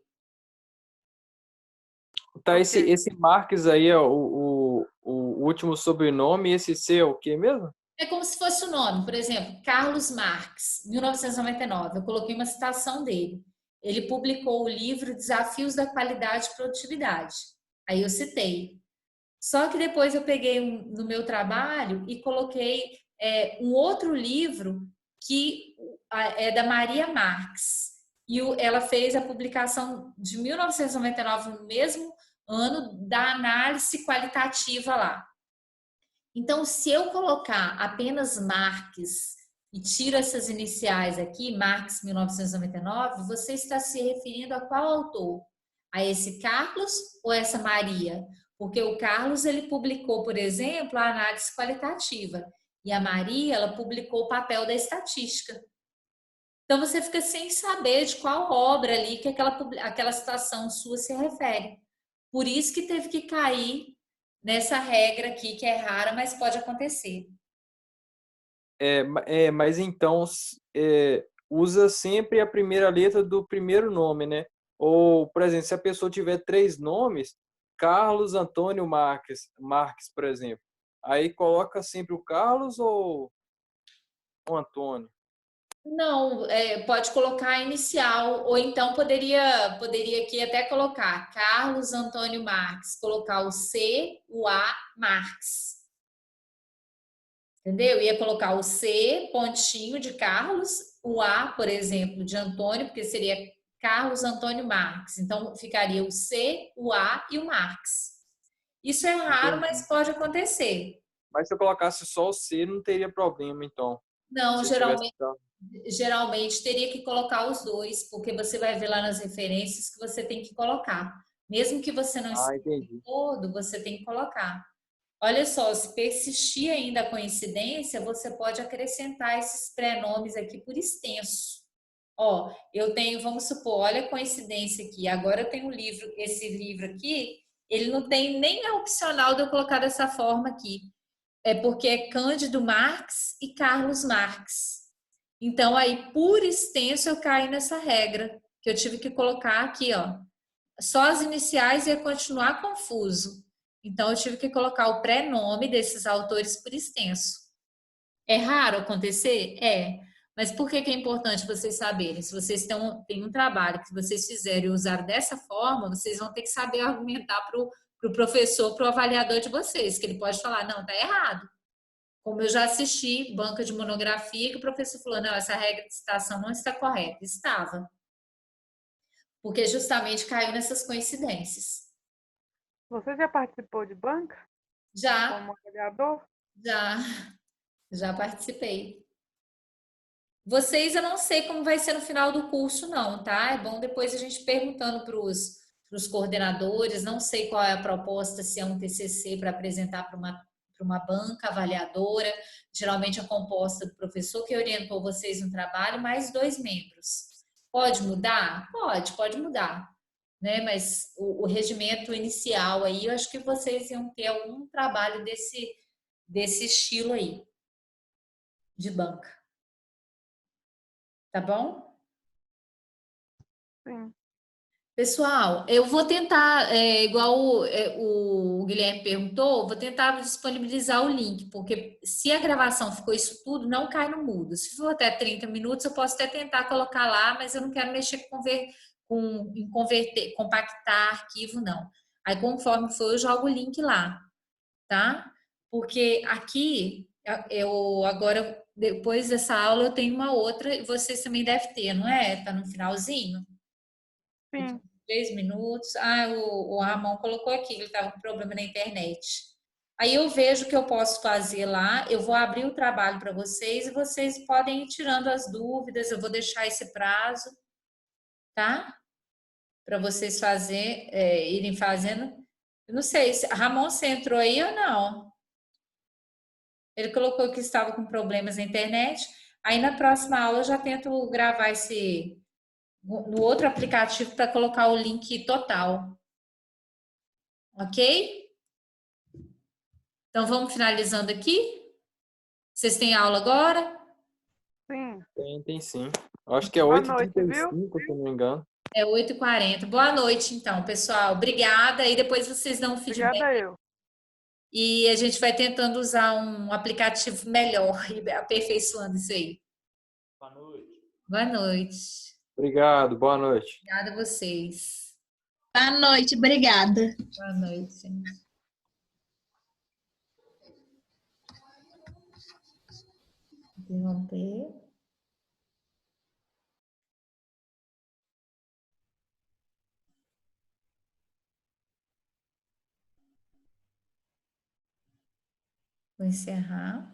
Tá, esse Marques aí é o último sobrenome, e esse C é o quê mesmo? É como se fosse o nome, por exemplo, Carlos Marx, 1999, eu coloquei uma citação dele. Ele publicou o livro Desafios da Qualidade e Produtividade. Aí eu citei. Só que depois eu peguei no meu trabalho e coloquei um outro livro que é da Maria Marx. E ela fez a publicação de 1999, no mesmo ano, da análise qualitativa lá. Então, se eu colocar apenas Marx e tiro essas iniciais aqui, Marx 1999, você está se referindo a qual autor? A esse Carlos ou essa Maria? Porque o Carlos, ele publicou, por exemplo, a análise qualitativa. E a Maria, ela publicou o papel da estatística. Então, você fica sem saber de qual obra ali que aquela citação sua se refere. Por isso que teve que cair nessa regra aqui, que é rara, mas pode acontecer. Mas então, usa sempre a primeira letra do primeiro nome, né? Ou, por exemplo, se a pessoa tiver 3 nomes, Carlos Antônio Marques, por exemplo, aí coloca sempre o Carlos ou o Antônio? Não, pode colocar a inicial, ou então poderia aqui até colocar Carlos Antônio Marques, colocar o C, o A, Marques. Entendeu? Ia colocar o C, pontinho de Carlos, o A, por exemplo, de Antônio, porque seria Carlos Antônio Marx. Então, ficaria o C, o A e o Marx. Isso é raro, Entendi. mas pode acontecer. Mas se eu colocasse só o C, não teria problema, então. Não, Se eu tivesse... geralmente teria que colocar os dois, porque você vai ver lá nas referências que você tem que colocar. Mesmo que você não Ah, esteja entendi. todo, você tem que colocar. Olha só, se persistir ainda a coincidência, você pode acrescentar esses pré-nomes aqui por extenso. Ó, eu tenho, vamos supor, olha a coincidência aqui. Agora eu tenho um livro, esse livro aqui, ele não tem nem a opcional de eu colocar dessa forma aqui. É porque é Cândido Marx e Carlos Marx. Então, aí, por extenso, eu caí nessa regra, que eu tive que colocar aqui, ó. Só as iniciais ia continuar confuso. Então, eu tive que colocar o pré-nome desses autores por extenso. É raro acontecer? É. Mas por que que é importante vocês saberem? Se vocês têm um trabalho que vocês fizeram e usaram dessa forma, vocês vão ter que saber argumentar para o professor, para o avaliador de vocês, que ele pode falar, não, tá errado. Como eu já assisti banca de monografia, que o professor falou, não, essa regra de citação não está correta. Estava. Porque justamente caiu nessas coincidências. Você já participou de banca Já, como avaliador? já, já participei. Vocês, eu não sei como vai ser no final do curso, não, tá? É bom depois a gente perguntando para os coordenadores, não sei qual é a proposta, se é um TCC para apresentar para uma banca avaliadora, geralmente é composta do professor que orientou vocês no trabalho, mais 2 membros. Pode mudar? Pode mudar, né? Mas o regimento inicial aí, eu acho que vocês iam ter algum trabalho desse estilo aí, de banca. Tá bom? Sim. Pessoal, eu vou tentar, igual o Guilherme perguntou, vou tentar disponibilizar o link, porque se a gravação ficou isso tudo, não cai no mudo. Se for até 30 minutos, eu posso até tentar colocar lá, mas eu não quero mexer em converter, compactar arquivo, não. Aí, conforme for, eu jogo o link lá, tá? Porque aqui, eu agora, depois dessa aula, eu tenho uma outra, e vocês também devem ter, não é? Tá no finalzinho? Sim. 3 minutos. Ah, o Ramon colocou aqui, ele estava com problema na internet. Aí eu vejo o que eu posso fazer lá, eu vou abrir o trabalho para vocês e vocês podem ir tirando as dúvidas, eu vou deixar esse prazo, tá? Para vocês irem fazendo. Eu não sei, Ramon, você entrou aí ou não? Ele colocou que estava com problemas na internet. Aí na próxima aula eu já tento gravar no outro aplicativo para colocar o link total. Ok? Então vamos finalizando aqui. Vocês têm aula agora? Sim. Tem sim. Eu acho que é Boa noite, viu? 8h35, se eu não me engano. É 8h40. Boa noite, então, pessoal. Obrigada. E depois vocês dão um feedback. Obrigada eu. E a gente vai tentando usar um aplicativo melhor e aperfeiçoando isso aí. Boa noite. Boa noite. Obrigado, boa noite. Obrigada a vocês. Boa noite, obrigada. Boa noite, gente. Interromper. Vou encerrar.